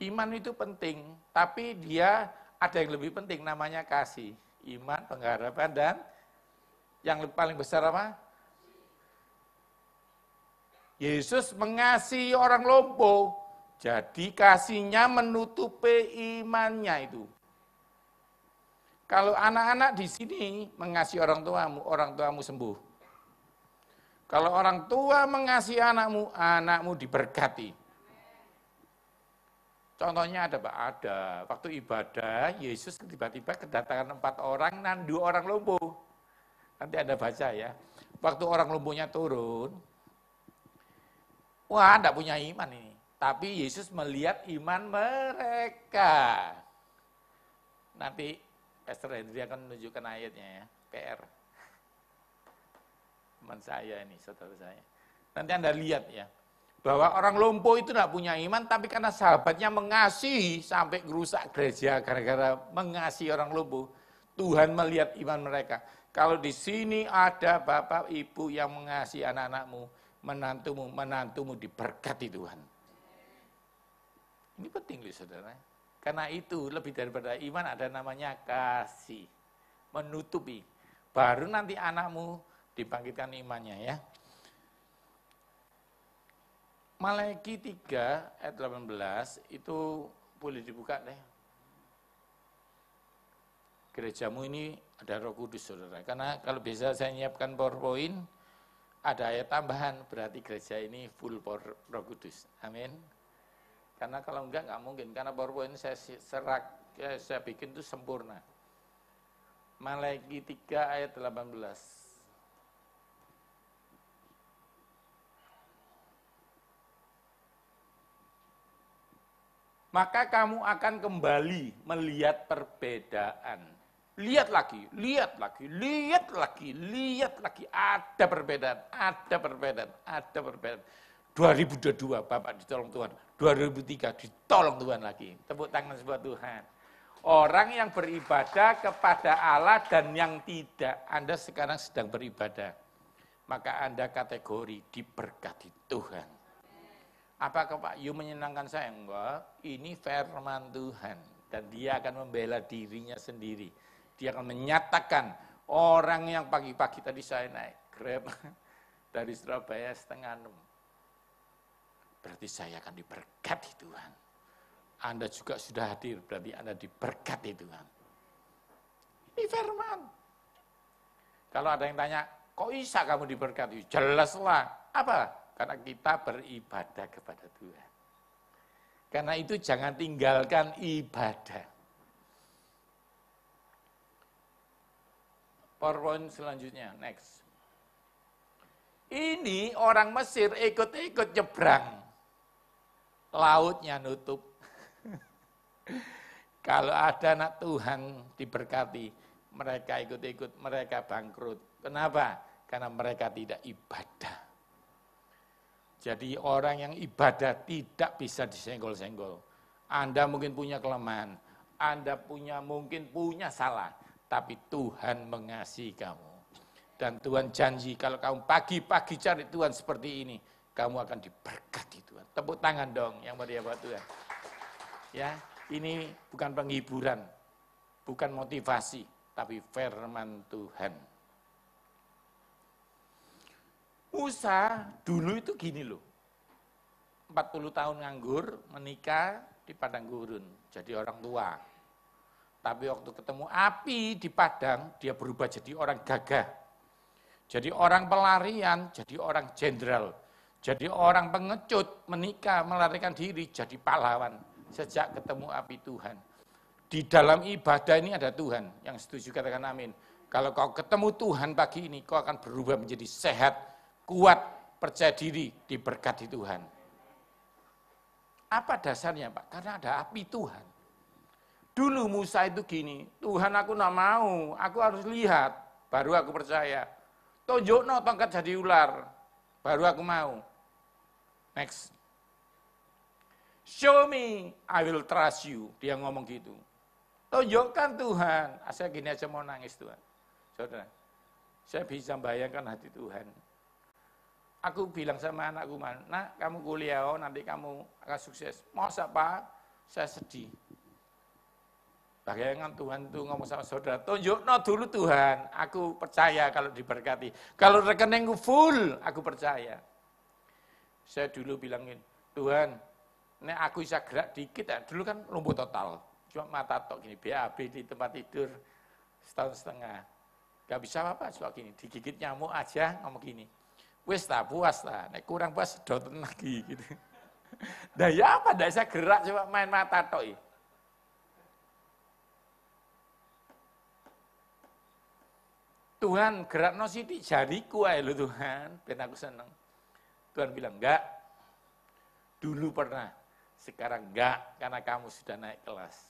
Iman itu penting, tapi dia ada yang lebih penting, namanya kasih. Iman, pengharapan, dan yang paling besar apa? Yesus mengasihi orang lumpuh, jadi kasihnya menutupi imannya itu. Kalau anak-anak di sini mengasihi orang tuamu sembuh. Kalau orang tua mengasihi anakmu, anakmu diberkati. Contohnya ada Pak, ada. Waktu ibadah, Yesus tiba-tiba kedatangan 4 orang dan 2 orang lumpuh. Nanti Anda baca ya. Waktu orang lumpuhnya turun, wah, tidak punya iman ini. Tapi Yesus melihat iman mereka. Nanti Pastor Hendri akan menunjukkan ayatnya ya, PR. Teman saya ini, saudara saya. Nanti Anda lihat ya, bahwa orang lumpuh itu tidak punya iman, tapi karena sahabatnya mengasihi sampai merusak gereja gara-gara mengasihi orang lumpuh, Tuhan melihat iman mereka. Kalau di sini ada bapak ibu yang mengasihi anak-anakmu, menantumu diberkati Tuhan. Ini penting loh saudara. Karena itu lebih daripada iman ada namanya kasih. Menutupi. Baru nanti anakmu dibangkitkan imannya ya. Malaiky 3 ayat 18 itu boleh dibuka deh. Gerejamu ini ada Roh Kudus saudara. Karena kalau bisa saya nyiapkan PowerPoint, ada ayat tambahan, berarti gereja ini full Roh Kudus. Amin. Karena kalau enggak mungkin, karena PowerPoint saya bikin itu sempurna. Malaiky 3 ayat 18. Maka kamu akan kembali melihat perbedaan. Lihat lagi. Ada perbedaan. 2022 Bapak ditolong Tuhan. 2003 ditolong Tuhan lagi. Tepuk tangan buat Tuhan. Orang yang beribadah kepada Allah dan yang tidak. Anda sekarang sedang beribadah. Maka Anda kategori diberkati Tuhan. Apakah Pak Yu menyenangkan saya? Enggak, ini firman Tuhan. Dan dia akan membela dirinya sendiri. Dia akan menyatakan orang yang pagi-pagi tadi saya naik Grab dari Surabaya 5:30. Berarti saya akan diberkati Tuhan. Anda juga sudah hadir, berarti Anda diberkati Tuhan. Ini firman. Kalau ada yang tanya, kok bisa kamu diberkati? Jelaslah. Apa? Karena kita beribadah kepada Tuhan. Karena itu jangan tinggalkan ibadah. PowerPoint selanjutnya, next. Ini orang Mesir ikut-ikut nyebrang. Lautnya nutup. Kalau ada anak Tuhan diberkati, mereka ikut-ikut, mereka bangkrut. Kenapa? Karena mereka tidak ibadah. Jadi orang yang ibadah tidak bisa disenggol-senggol. Anda mungkin punya kelemahan, Anda mungkin punya salah, tapi Tuhan mengasihi kamu. Dan Tuhan janji kalau kamu pagi-pagi cari Tuhan seperti ini, kamu akan diberkati Tuhan. Tepuk tangan dong yang meriah buat Tuhan. Ya, ini bukan penghiburan, bukan motivasi, tapi firman Tuhan. Musa dulu itu gini loh, 40 tahun nganggur, menikah di padang gurun, jadi orang tua. Tapi waktu ketemu api di padang, dia berubah jadi orang gagah. Jadi orang pelarian, jadi orang jenderal. Jadi orang pengecut, menikah, melarikan diri, jadi pahlawan. Sejak ketemu api Tuhan. Di dalam ibadah ini ada Tuhan, yang setuju katakan amin. Kalau kau ketemu Tuhan pagi ini, kau akan berubah menjadi sehat, kuat, percaya diri, diberkati Tuhan. Apa dasarnya Pak? Karena ada api Tuhan. Dulu Musa itu gini, Tuhan aku tidak mau, aku harus lihat, baru aku percaya. Tunjukno tongkat jadi ular, baru aku mau. Next. Show me, I will trust you. Dia ngomong gitu. Tunjukkan Tuhan. Saya gini aja mau nangis Tuhan. Saudara, saya bisa bayangkan hati Tuhan. Aku bilang sama anakku, nak kamu kuliah, nanti kamu akan sukses. Mau apa? Saya sedih. Bagaimana Tuhan itu ngomong sama saudara, tunjukno dulu Tuhan, aku percaya kalau diberkati. Kalau rekeningku full, aku percaya. Saya dulu bilangin, Tuhan, nek aku bisa gerak dikit ya, dulu kan lumpuh total. Cuma mata tok gini, BAB di tempat tidur setahun setengah. Gak bisa apa-apa, cuma gini, digigit nyamuk aja ngomong gini. Wes tak puas lah, nek kurang puas sedotan lagi gitu. Nah ya apa, dah saya gerak cuma main mata tok. Tuhan gerakno sithik jariku ae lho Tuhan, ben aku seneng. Tuhan bilang enggak. Dulu pernah, sekarang enggak karena kamu sudah naik kelas.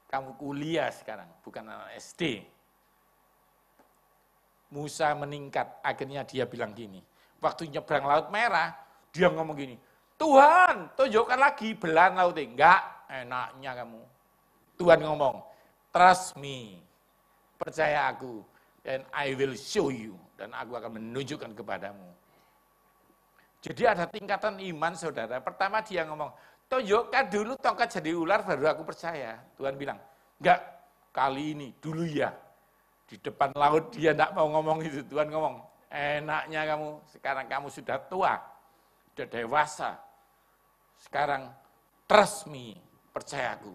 Kamu kuliah sekarang, bukan anak SD. Musa meningkat, akhirnya dia bilang gini. Waktu nyebrang Laut Merah, dia ngomong gini, Tuhan, tunjukkan lagi belahan lautnya. Enggak, enaknya kamu. Tuhan ngomong, trust me, percaya aku, and I will show you, dan aku akan menunjukkan kepadamu. Jadi ada tingkatan iman saudara. Pertama dia ngomong, tunjukkan dulu tongkat jadi ular baru aku percaya. Tuhan bilang, enggak, kali ini dulu ya. Di depan laut dia enggak mau ngomong itu. Tuhan ngomong, enaknya kamu, sekarang kamu sudah tua, sudah dewasa. Sekarang trust me, percaya aku,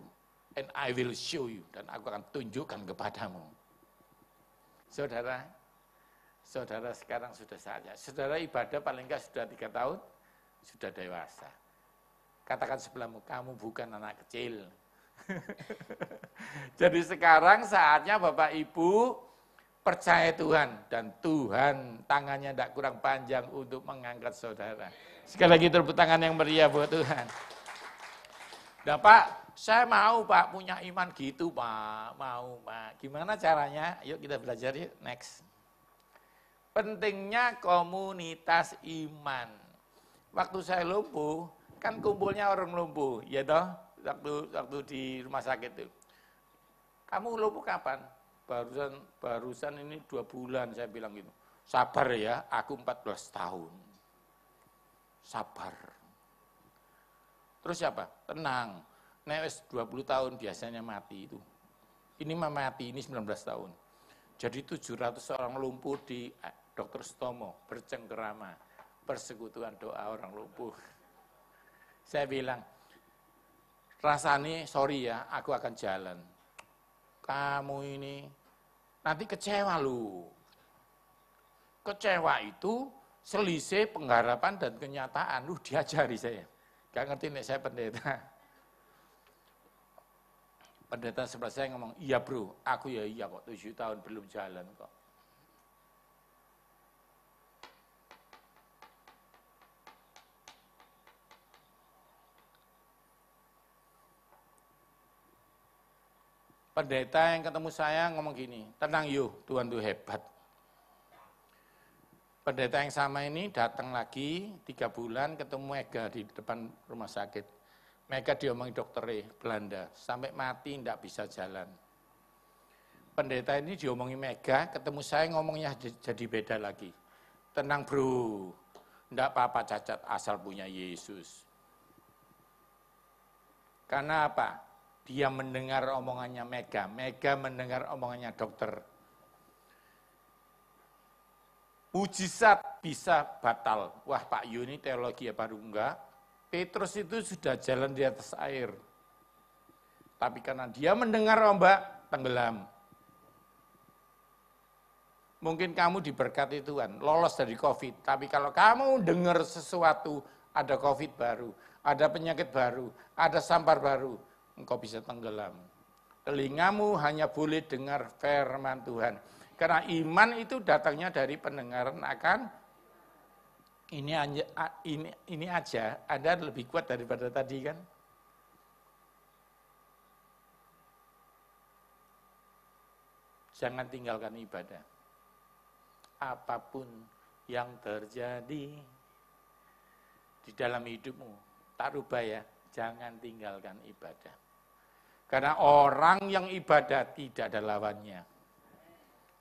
and I will show you, dan aku akan tunjukkan kepadamu. Saudara, saudara sekarang sudah saatnya. Saudara ibadah paling enggak sudah 3 tahun, sudah dewasa. Katakan sebelahmu, kamu bukan anak kecil. Jadi sekarang saatnya Bapak Ibu percaya Tuhan. Dan Tuhan tangannya tidak kurang panjang untuk mengangkat saudara. Sekali lagi tepuk tangan yang meriah buat Tuhan. Nah Pak, saya mau Pak punya iman gitu Pak. Mau Pak. Gimana caranya? Yuk kita belajar yuk. Next. Pentingnya komunitas iman. Waktu saya lumpuh, kan kumpulnya orang lumpuh, ya toh? Waktu di rumah sakit itu. Kamu lumpuh kapan? Barusan ini 2 bulan saya bilang gitu. Sabar ya, aku 14 tahun. Sabar. Terus siapa? Tenang. Nek 20 tahun biasanya mati itu. Ini mah mati, ini 19 tahun. Jadi 700 orang lumpuh di Dr. Stomo, bercengkerama, persekutuan doa orang lumpuh. Saya bilang, rasanya sorry ya, aku akan jalan. Kamu ini nanti kecewa lu. Kecewa itu selisih pengharapan dan kenyataan. Diajari saya. Gak ngerti nih saya pendeta. Pendeta sebelah saya ngomong, iya bro, aku ya iya kok, 7 tahun belum jalan kok. Pendeta yang ketemu saya ngomong gini, tenang yuk, Tuhan itu hebat. Pendeta yang sama ini datang lagi 3 bulan ketemu Mega di depan rumah sakit. Mega diomongi dokter Belanda, sampai mati tidak bisa jalan. Pendeta ini diomongi Mega, ketemu saya ngomongnya jadi beda lagi. Tenang bro, tidak apa-apa cacat asal punya Yesus. Karena apa? Dia mendengar omongannya Mega, Mega mendengar omongannya dokter. Mujizat bisa batal. Wah Pak Yu ini teologi ya baru enggak. Petrus itu sudah jalan di atas air. Tapi karena dia mendengar ombak, tenggelam. Mungkin kamu diberkati Tuhan, lolos dari COVID. Tapi kalau kamu dengar sesuatu, ada COVID baru, ada penyakit baru, ada sampar baru, engkau bisa tenggelam. Telingamu hanya boleh dengar firman Tuhan. Karena iman itu datangnya dari pendengaran akan ini aja, ada lebih kuat daripada tadi kan. Jangan tinggalkan ibadah. Apapun yang terjadi di dalam hidupmu, tak rubah ya, jangan tinggalkan ibadah. Karena orang yang ibadah tidak ada lawannya.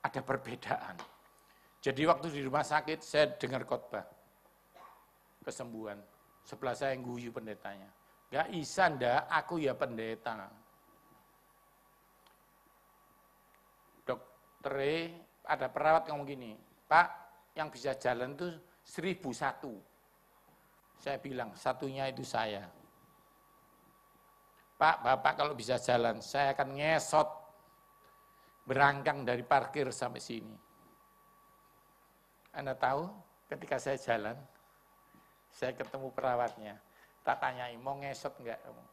Ada perbedaan. Jadi waktu di rumah sakit saya dengar khotbah kesembuhan. Sebelah saya yang guyu pendetanya. Gak bisa ndak, aku ya pendeta. Dokter ada perawat ngomong gini, Pak, yang bisa jalan tuh 1001. Saya bilang, satunya itu saya. Pak, Bapak kalau bisa jalan, saya akan ngesot berangkang dari parkir sampai sini. Anda tahu, ketika saya jalan, saya ketemu perawatnya. Tak tanyai, mau ngesot enggak kamu?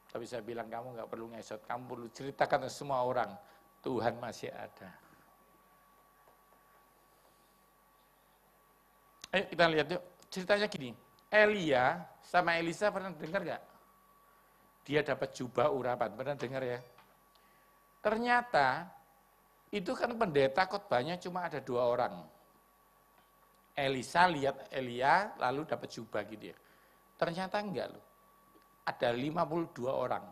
Tapi saya bilang, kamu enggak perlu ngesot, kamu perlu ceritakan ke semua orang, Tuhan masih ada. Ayo kita lihat yuk, ceritanya gini, Elia sama Elisa pernah dengar enggak? Dia dapat jubah urapan, pernah dengar ya? Ternyata, itu kan pendeta khotbahnya cuma ada 2 orang. Elisa lihat Elia, lalu dapat jubah gitu ya. Ternyata enggak loh. Ada 52 orang.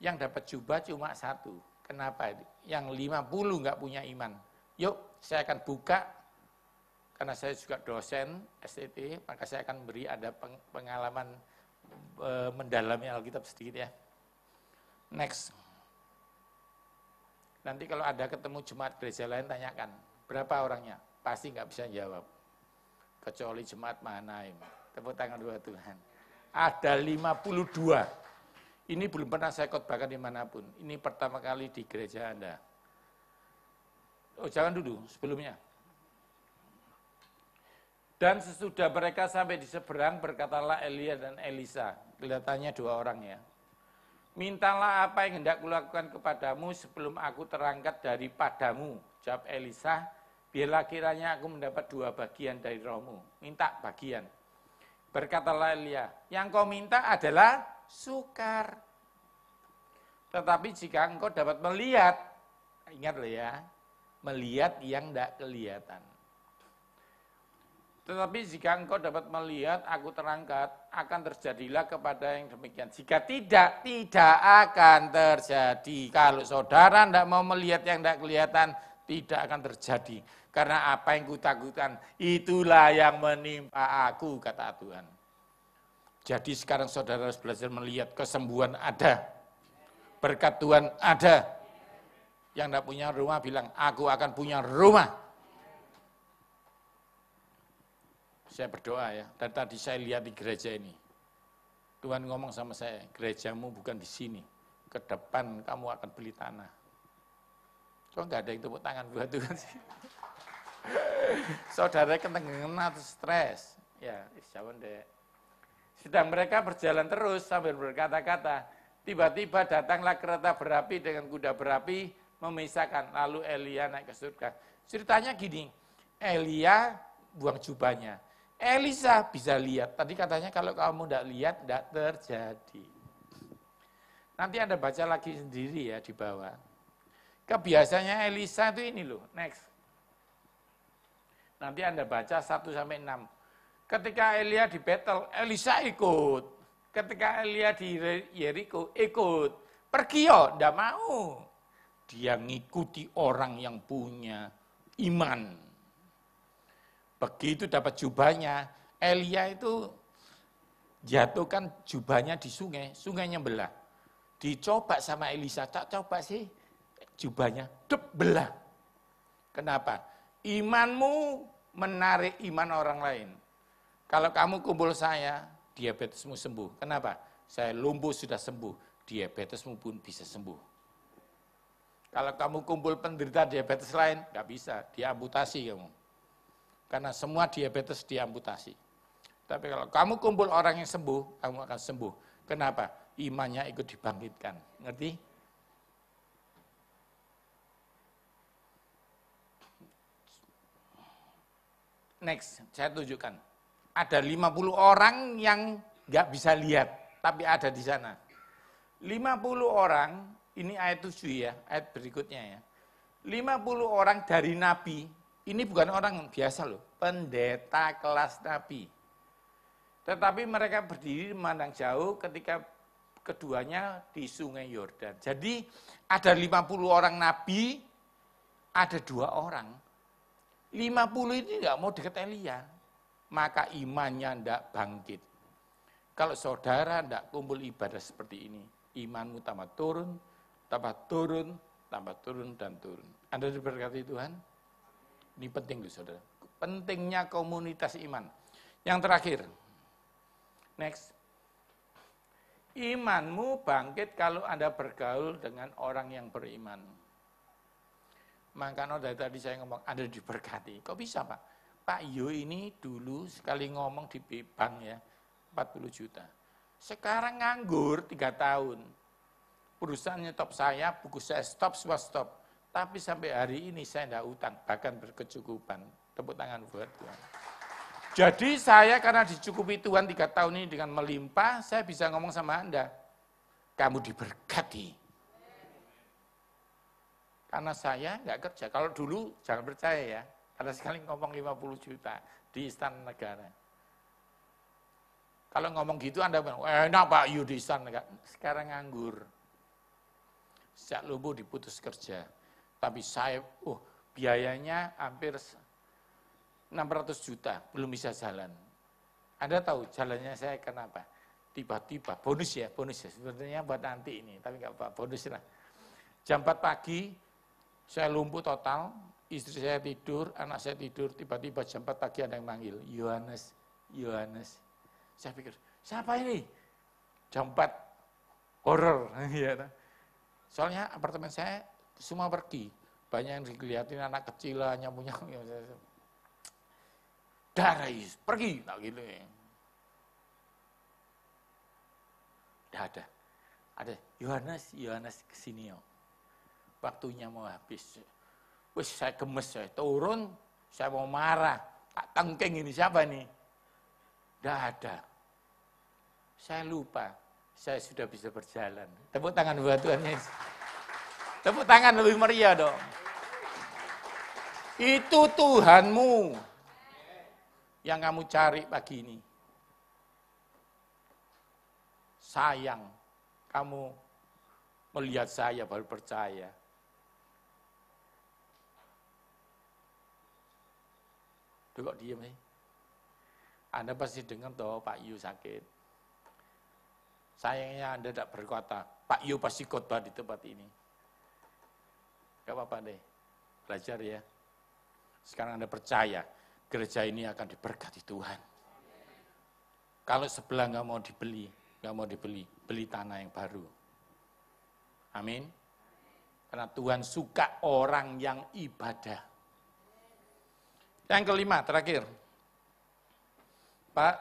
Yang dapat jubah cuma 1. Kenapa? Yang 50 enggak punya iman. Yuk, saya akan buka, karena saya juga dosen STT, maka saya akan beri ada pengalaman mendalami Alkitab sedikit ya. Next. Nanti kalau ada ketemu jemaat gereja lain, tanyakan, berapa orangnya? Pasti nggak bisa jawab. Kecuali jemaat Mahanaim. Tepuk tangan buat Tuhan. Ada 52. Ini belum pernah saya khotbahkan dimanapun. Ini pertama kali di gereja Anda. Oh, jangan dulu, sebelumnya. Dan sesudah mereka sampai di seberang, berkatalah Elia dan Elisa. Kelihatannya 2 orang ya. Mintalah apa yang hendak kulakukan kepadamu sebelum aku terangkat daripadamu. Jawab Elisa, biarlah kiranya aku mendapat 2 bagian dari rohmu. Minta bagian. Berkatalah Elia, yang kau minta adalah sukar. Tetapi jika engkau dapat melihat, ingat loh ya, melihat yang tidak kelihatan. Tetapi jika engkau dapat melihat, aku terangkat, akan terjadilah kepada yang demikian. Jika tidak, tidak akan terjadi. Kalau saudara tidak mau melihat yang tidak kelihatan, tidak akan terjadi. Karena apa yang kutakutkan, itulah yang menimpa aku, kata Tuhan. Jadi sekarang saudara harus belajar melihat kesembuhan ada. Berkat Tuhan ada. Yang tidak punya rumah bilang, aku akan punya rumah. Saya berdoa ya, dan tadi saya lihat di gereja ini. Tuhan ngomong sama saya, gerejamu bukan di sini. Ke depan kamu akan beli tanah. Kok enggak ada yang tepuk tangan buat Tuhan sih? Saudara ketengangan atau stres. Ya, jawab deh. Sedang mereka berjalan terus sambil berkata-kata. Tiba-tiba datanglah kereta berapi dengan kuda berapi memisahkan. Lalu Elia naik ke surga. Ceritanya gini, Elia buang jubahnya. Elisa bisa lihat. Tadi katanya kalau kamu tidak lihat, tidak terjadi. Nanti Anda baca lagi sendiri ya di bawah. Kebiasaannya Elisa itu ini loh, next. Nanti Anda baca 1-6. Ketika Elia di Betel, Elisa ikut. Ketika Elia di Yeriko, ikut. Pergi yo, tidak mau. Dia ngikuti orang yang punya iman. Begitu dapat jubahnya, Elia itu jatuhkan jubahnya di sungai, sungainya belah. Dicoba sama Elisa, tak coba sih jubahnya, belah. Kenapa? Imanmu menarik iman orang lain. Kalau kamu kumpul saya, diabetesmu sembuh. Kenapa? Saya lumpuh sudah sembuh, diabetesmu pun bisa sembuh. Kalau kamu kumpul penderita diabetes lain, nggak bisa, diamputasi kamu. Karena semua diabetes diamputasi. Tapi kalau kamu kumpul orang yang sembuh, kamu akan sembuh. Kenapa? Imannya ikut dibangkitkan. Ngerti? Next, saya tunjukkan. Ada 50 orang yang nggak bisa lihat, tapi ada di sana. 50 orang, ini ayat 7 ya, ayat berikutnya ya. 50 orang dari nabi, Ini bukan orang biasa loh, pendeta kelas nabi. Tetapi mereka berdiri memandang jauh ketika keduanya di sungai Yordan. Jadi ada 50 orang nabi, ada 2 orang. 50 ini enggak mau dekat Elia. Maka imannya enggak bangkit. Kalau saudara enggak kumpul ibadah seperti ini, imanmu tambah turun, dan turun. Anda diberkati Tuhan? Ini penting loh saudara. Pentingnya komunitas iman. Yang terakhir. Next. Imanmu bangkit kalau Anda bergaul dengan orang yang beriman. Makanya dari tadi saya ngomong, Anda diberkati. Kok bisa Pak? Pak Yo ini dulu sekali ngomong di bank ya, 40 juta. Sekarang nganggur 3 tahun. Perusahaan nyetop saya, buku saya stop, semua stop. Tapi sampai hari ini saya tidak utang, bahkan berkecukupan. Tepuk tangan buat Tuhan. Jadi saya karena dicukupi Tuhan 3 tahun ini dengan melimpah, saya bisa ngomong sama Anda. Kamu diberkati. Karena saya nggak kerja. Kalau dulu jangan percaya ya. Ada sekali ngomong 50 juta di Istana Negara. Kalau ngomong gitu Anda bilang, enak Pak Yu di Istana Negara. Sekarang nganggur. Sejak lumpuh diputus kerja. Tapi saya, biayanya hampir 600 juta, belum bisa jalan. Anda tahu jalannya saya kenapa? Tiba-tiba, bonus ya, sebenarnya buat nanti ini, tapi nggak apa, bonus lah. Jam 4 pagi, saya lumpuh total, istri saya tidur, anak saya tidur, tiba-tiba jam 4 pagi ada yang manggil, Yohanes. Saya pikir, siapa ini? Jam 4, horor. Soalnya apartemen saya semua pergi. Banyak yang dilihatin anak kecil lah, nyamu-nyamu. Darah, pergi. Tak gitu ya. Tidak ada. Ada, Yohanes kesini. Waktunya mau habis. Wih, saya gemes, saya turun, saya mau marah. Tak tengking ini, siapa nih? Tidak ada. Saya lupa, saya sudah bisa berjalan. Tepuk tangan buat Tuhan Yesus. Tepuk tangan lebih meriah dong. Itu Tuhanmu yang kamu cari pagi ini. Sayang, kamu melihat saya baru percaya. Duh kok diem nih? Anda pasti dengar toh Pak Yu sakit. Sayangnya Anda tidak berkata, Pak Yu pasti khotbah di tempat ini. Gak apa-apa deh, belajar ya. Sekarang Anda percaya, gereja ini akan diberkati Tuhan. Kalau sebelah nggak mau dibeli, beli tanah yang baru. Amin. Karena Tuhan suka orang yang ibadah. Yang kelima, terakhir. Pak,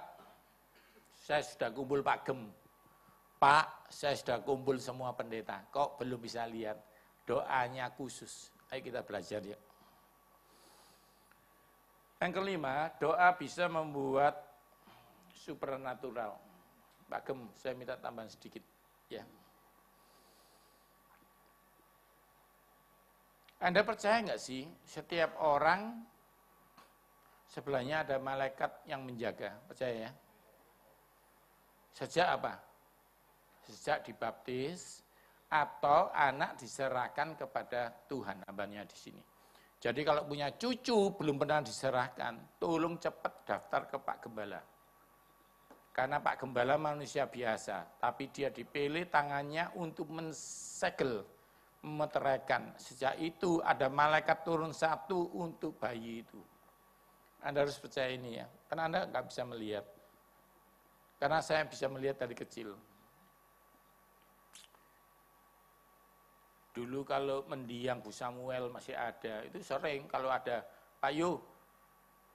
saya sudah kumpul Pak Gem. Pak, saya sudah kumpul semua pendeta. Kok belum bisa lihat? Doanya khusus. Ayo kita belajar ya. Yang kelima, doa bisa membuat supernatural. Pak Gem, saya minta tambahan sedikit. Ya. Anda percaya nggak sih, setiap orang sebelahnya ada malaikat yang menjaga? Percaya ya? Sejak apa? Sejak dibaptis, atau anak diserahkan kepada Tuhan, hambanya di sini. Jadi kalau punya cucu belum pernah diserahkan, tolong cepat daftar ke Pak Gembala. Karena Pak Gembala manusia biasa, tapi dia dipilih tangannya untuk mensegel, memeteraikan. Sejak itu ada malaikat turun 1 untuk bayi itu. Anda harus percaya ini ya, karena Anda nggak bisa melihat. Karena saya bisa melihat dari kecil. Dulu kalau mendiang Bu Samuel masih ada, itu sering kalau ada, Pak Yu,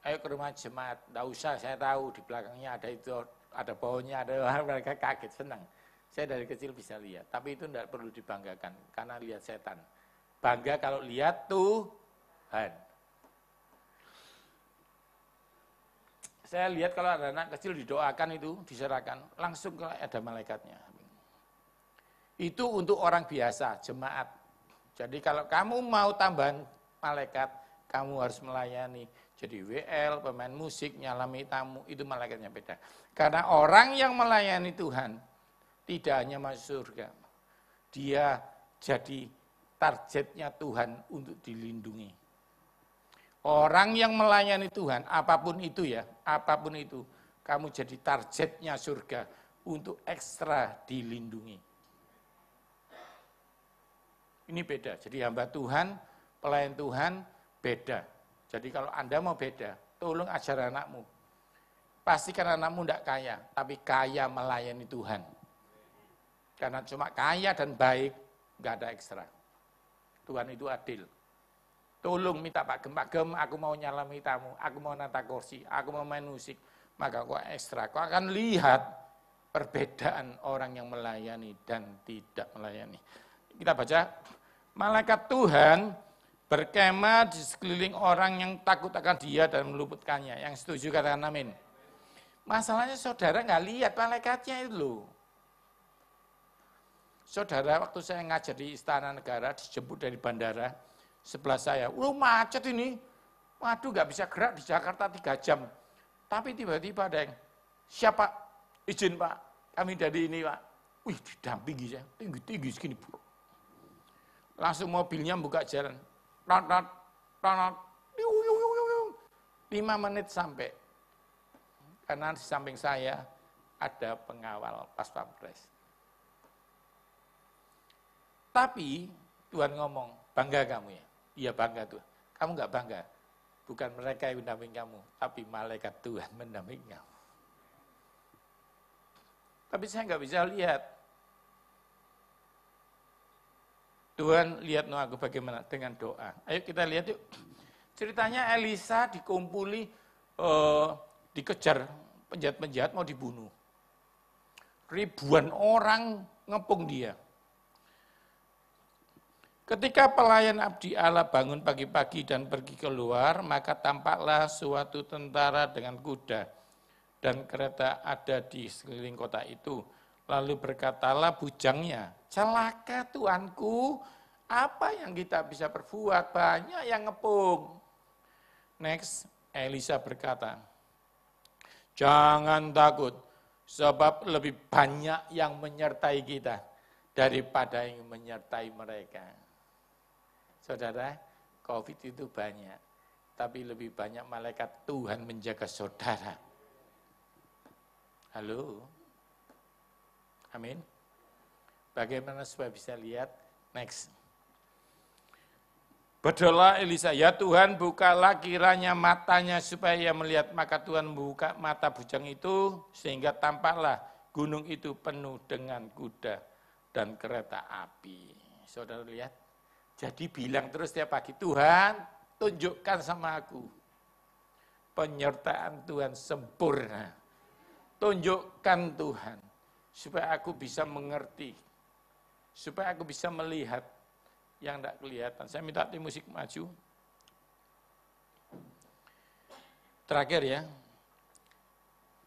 ayo ke rumah jemaat, enggak usah, saya tahu di belakangnya ada itu, ada pohonnya, ada mereka kaget, senang. Saya dari kecil bisa lihat, tapi itu enggak perlu dibanggakan, karena lihat setan. Bangga kalau lihat Tuhan. Saya lihat kalau ada anak kecil didoakan itu, diserahkan, langsung ada malaikatnya. Itu untuk orang biasa, jemaat. Jadi kalau kamu mau tambahan malaikat, kamu harus melayani. Jadi WL, pemain musik, nyalami tamu, itu malaikatnya beda. Karena orang yang melayani Tuhan, tidak hanya masuk surga. Dia jadi targetnya Tuhan untuk dilindungi. Orang yang melayani Tuhan, apapun itu ya, apapun itu, kamu jadi targetnya surga untuk ekstra dilindungi. Ini beda, jadi hamba Tuhan, pelayan Tuhan, beda. Jadi kalau Anda mau beda, tolong ajar anakmu. Pastikan anakmu tidak kaya, tapi kaya melayani Tuhan. Karena cuma kaya dan baik, nggak ada ekstra. Tuhan itu adil. Tolong minta Pak Gem, aku mau nyalami tamu, aku mau nata kursi, aku mau main musik. Maka kau ekstra, kau akan lihat perbedaan orang yang melayani dan tidak melayani. Kita baca, malaikat Tuhan berkemah di sekeliling orang yang takut akan dia dan meluputkannya. Yang setuju katakan amin. Masalahnya saudara nggak lihat malaikatnya itu loh. Saudara, waktu saya ngajar di Istana Negara, dijemput dari bandara, sebelah saya, macet ini, waduh nggak bisa gerak di Jakarta 3 jam. Tapi tiba-tiba ada yang, siapa? Izin Pak, kami dari ini Pak. Wih, didampingi saya, tinggi-tinggi segini. Langsung mobilnya buka jalan. 5 menit sampai. Karena di samping saya ada pengawal pas pampres. Tapi Tuhan ngomong, bangga kamu ya? Iya bangga Tuhan. Kamu nggak bangga. Bukan mereka yang mendampingi kamu, tapi malaikat Tuhan mendampingi kamu. Tapi saya nggak bisa lihat. Tuhan lihat aku bagaimana dengan doa. Ayo kita lihat yuk. Ceritanya Elisa dikumpuli, dikejar penjahat-penjahat mau dibunuh. Ribuan orang ngepung dia. Ketika pelayan abdi Allah bangun pagi-pagi dan pergi keluar, maka tampaklah suatu tentara dengan kuda dan kereta ada di sekeliling kota itu. Lalu berkatalah bujangnya, celaka Tuanku, apa yang kita bisa perbuat? Banyak yang ngepung. Next, Elisa berkata, jangan takut, sebab lebih banyak yang menyertai kita daripada yang menyertai mereka. Saudara, COVID itu banyak, tapi lebih banyak malaikat Tuhan menjaga saudara. Halo? Amin. Bagaimana supaya bisa lihat? Next. Berdoa Elisa, ya Tuhan bukalah kiranya matanya supaya ia melihat. Maka Tuhan membuka mata bujang itu sehingga tampaklah gunung itu penuh dengan kuda dan kereta api. Saudara lihat? Jadi bilang terus tiap pagi, Tuhan tunjukkan sama aku. Penyertaan Tuhan sempurna. Tunjukkan Tuhan. Supaya aku bisa mengerti. Supaya aku bisa melihat yang tidak kelihatan. Saya minta tim musik maju. Terakhir ya.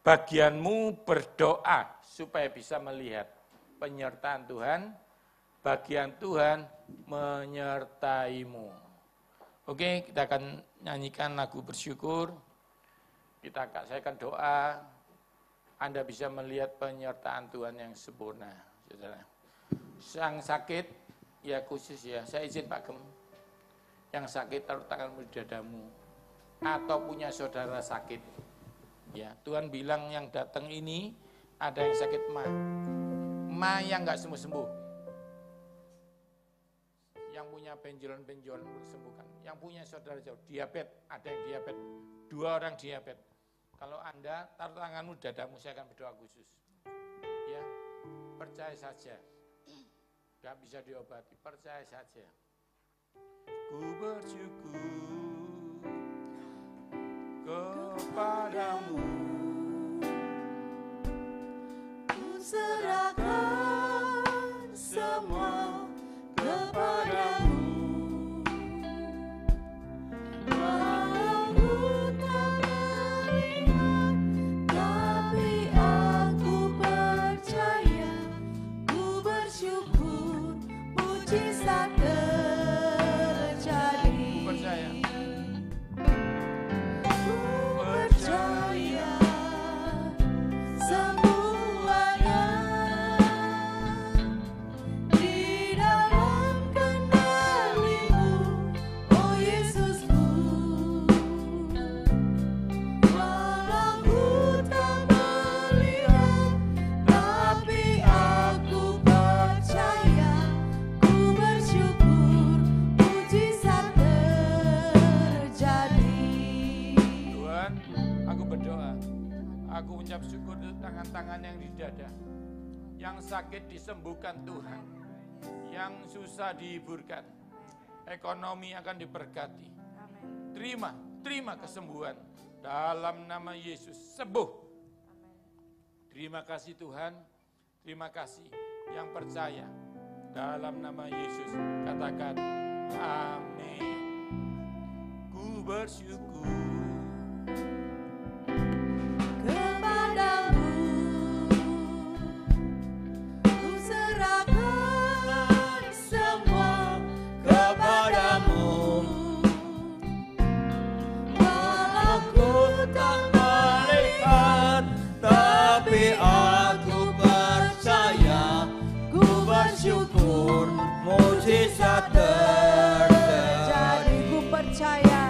Bagianmu berdoa supaya bisa melihat penyertaan Tuhan. Bagian Tuhan menyertaimu. Oke, kita akan nyanyikan lagu bersyukur. Saya akan doa. Anda bisa melihat penyertaan Tuhan yang sempurna. Saudara. Sang sakit, ya khusus ya, saya izin Pak Gem. Yang sakit taruh tanganmu di dadamu. Atau punya saudara sakit. Ya, Tuhan bilang yang datang ini ada yang sakit ma yang nggak sembuh-sembuh. Yang punya benjolan-benjolan sembuhkan. Yang punya saudara jauh, diabetes, ada yang diabetes. 2 orang diabetes. Kalau Anda taruh tanganmu dadamu, saya akan berdoa khusus. Ya, percaya saja. Gak bisa diobati, percaya saja. Ku bersyukur kepadamu. Ku serahkan semua kepadamu. Yang sakit disembuhkan Tuhan. Yang susah dihiburkan. Ekonomi akan diberkati. Terima kesembuhan. Dalam nama Yesus, sembuh. Terima kasih Tuhan. Terima kasih yang percaya. Dalam nama Yesus, katakan amin. Ku bersyukur kepadamu, ku serahkan semua kepadamu. Walau ku tak melihat, tapi aku percaya. Ku bersyukur mujizat terjadi. Ku percaya.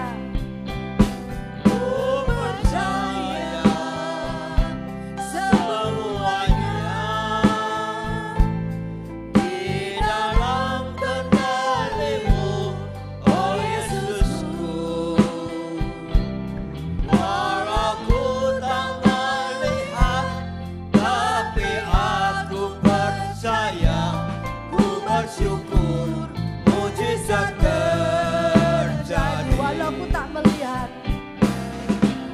Syukur mujizat terjadi. Walau ku tak melihat,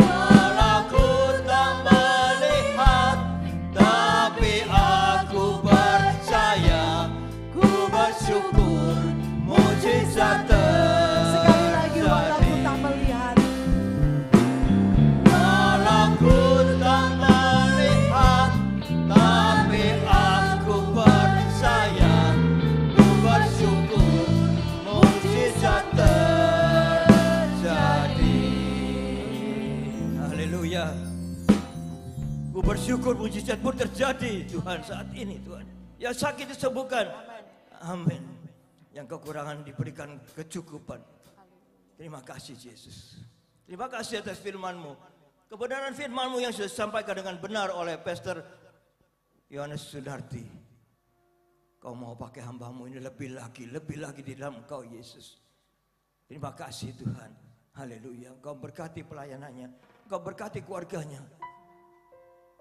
walau ku tak melihat, tapi aku percaya. Ku bersyukur mujizat terjadi. Sekali lagi, walau ku tak melihat, walau ku tak melihat, tapi aku percaya. Bersyukur mujizat terjadi. Haleluya. Ku bersyukur mujizat pun terjadi Tuhan saat ini Tuhan. Yang sakit disembuhkan. Amin. Yang kekurangan diberikan kecukupan. Terima kasih Yesus. Terima kasih atas firman-Mu. Kebenaran firman-Mu yang sudah disampaikan dengan benar oleh Pastor Yohanes Sunarti. Kau mau pakai hamba-Mu ini lebih lagi di dalam Engkau Yesus. Terima kasih Tuhan. Haleluya. Engkau berkati pelayanannya. Engkau berkati keluarganya.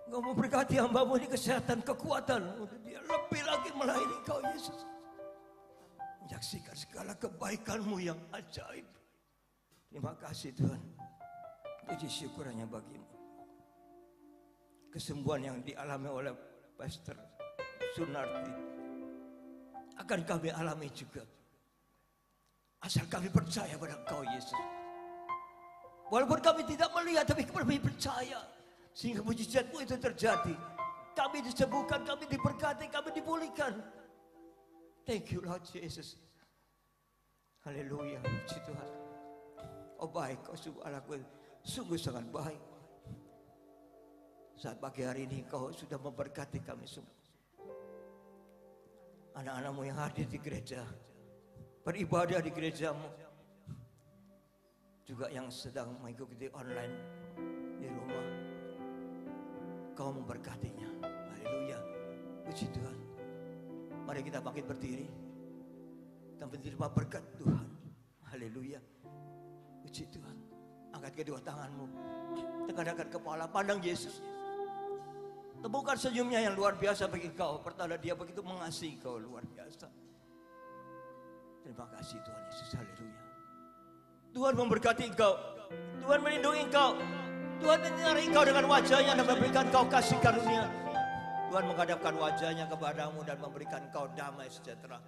Engkau memberkati hamba-Mu ini kesehatan, kekuatan. Untuk dia lebih lagi melayani Engkau Yesus. Menyaksikan segala kebaikan-Mu yang ajaib. Terima kasih Tuhan. Puji syukur hanya bagi-Mu. Kesembuhan yang dialami oleh Pastor Sunarti akan kami alami juga. Asal kami percaya pada Engkau Yesus. Walaupun kami tidak melihat, tapi kami percaya. Sehingga mujizat-Mu itu terjadi. Kami disembuhkan, kami diberkati, kami dipulihkan. Thank you Lord Jesus. Haleluya, puji Tuhan. Oh baik, Kau sungguh Allahku, sungguh sangat baik. Saat pagi hari ini Kau sudah memberkati kami semua. Anak-anak-Mu yang hadir di gereja, beribadah di gereja-Mu, juga yang sedang mengikuti online di rumah, Kau memberkatinya. Haleluya, puji Tuhan. Mari kita bangkit berdiri dan menerima berkat Tuhan. Haleluya, puji Tuhan. Angkat kedua tanganmu, tegakkan kepala, pandang Yesus. Temukan senyumnya yang luar biasa bagi Kau. Pertanda Dia begitu mengasihi Kau luar biasa. Terima kasih Tuhan Yesus. Haleluya. Tuhan memberkati Engkau. Tuhan melindungi Engkau. Tuhan menyinari Engkau dengan wajah-Nya dan memberikan Kau kasih karunia. Tuhan menghadapkan wajah-Nya kepadamu dan memberikan Kau damai sejahtera.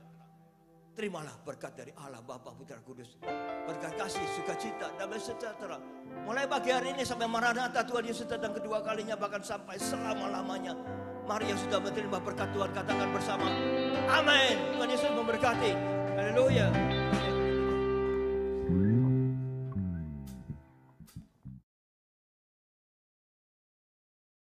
Terimalah berkat dari Allah Bapa Putra Kudus. Berkat kasih, sukacita, damai sejahtera. Mulai pagi hari ini sampai Maranatha Tuhan Yesus datang kedua kalinya, bahkan sampai selama-lamanya. Mari yang sudah menerima berkat Tuhan katakan bersama, amin. Tuhan Yesus memberkati. Haleluya.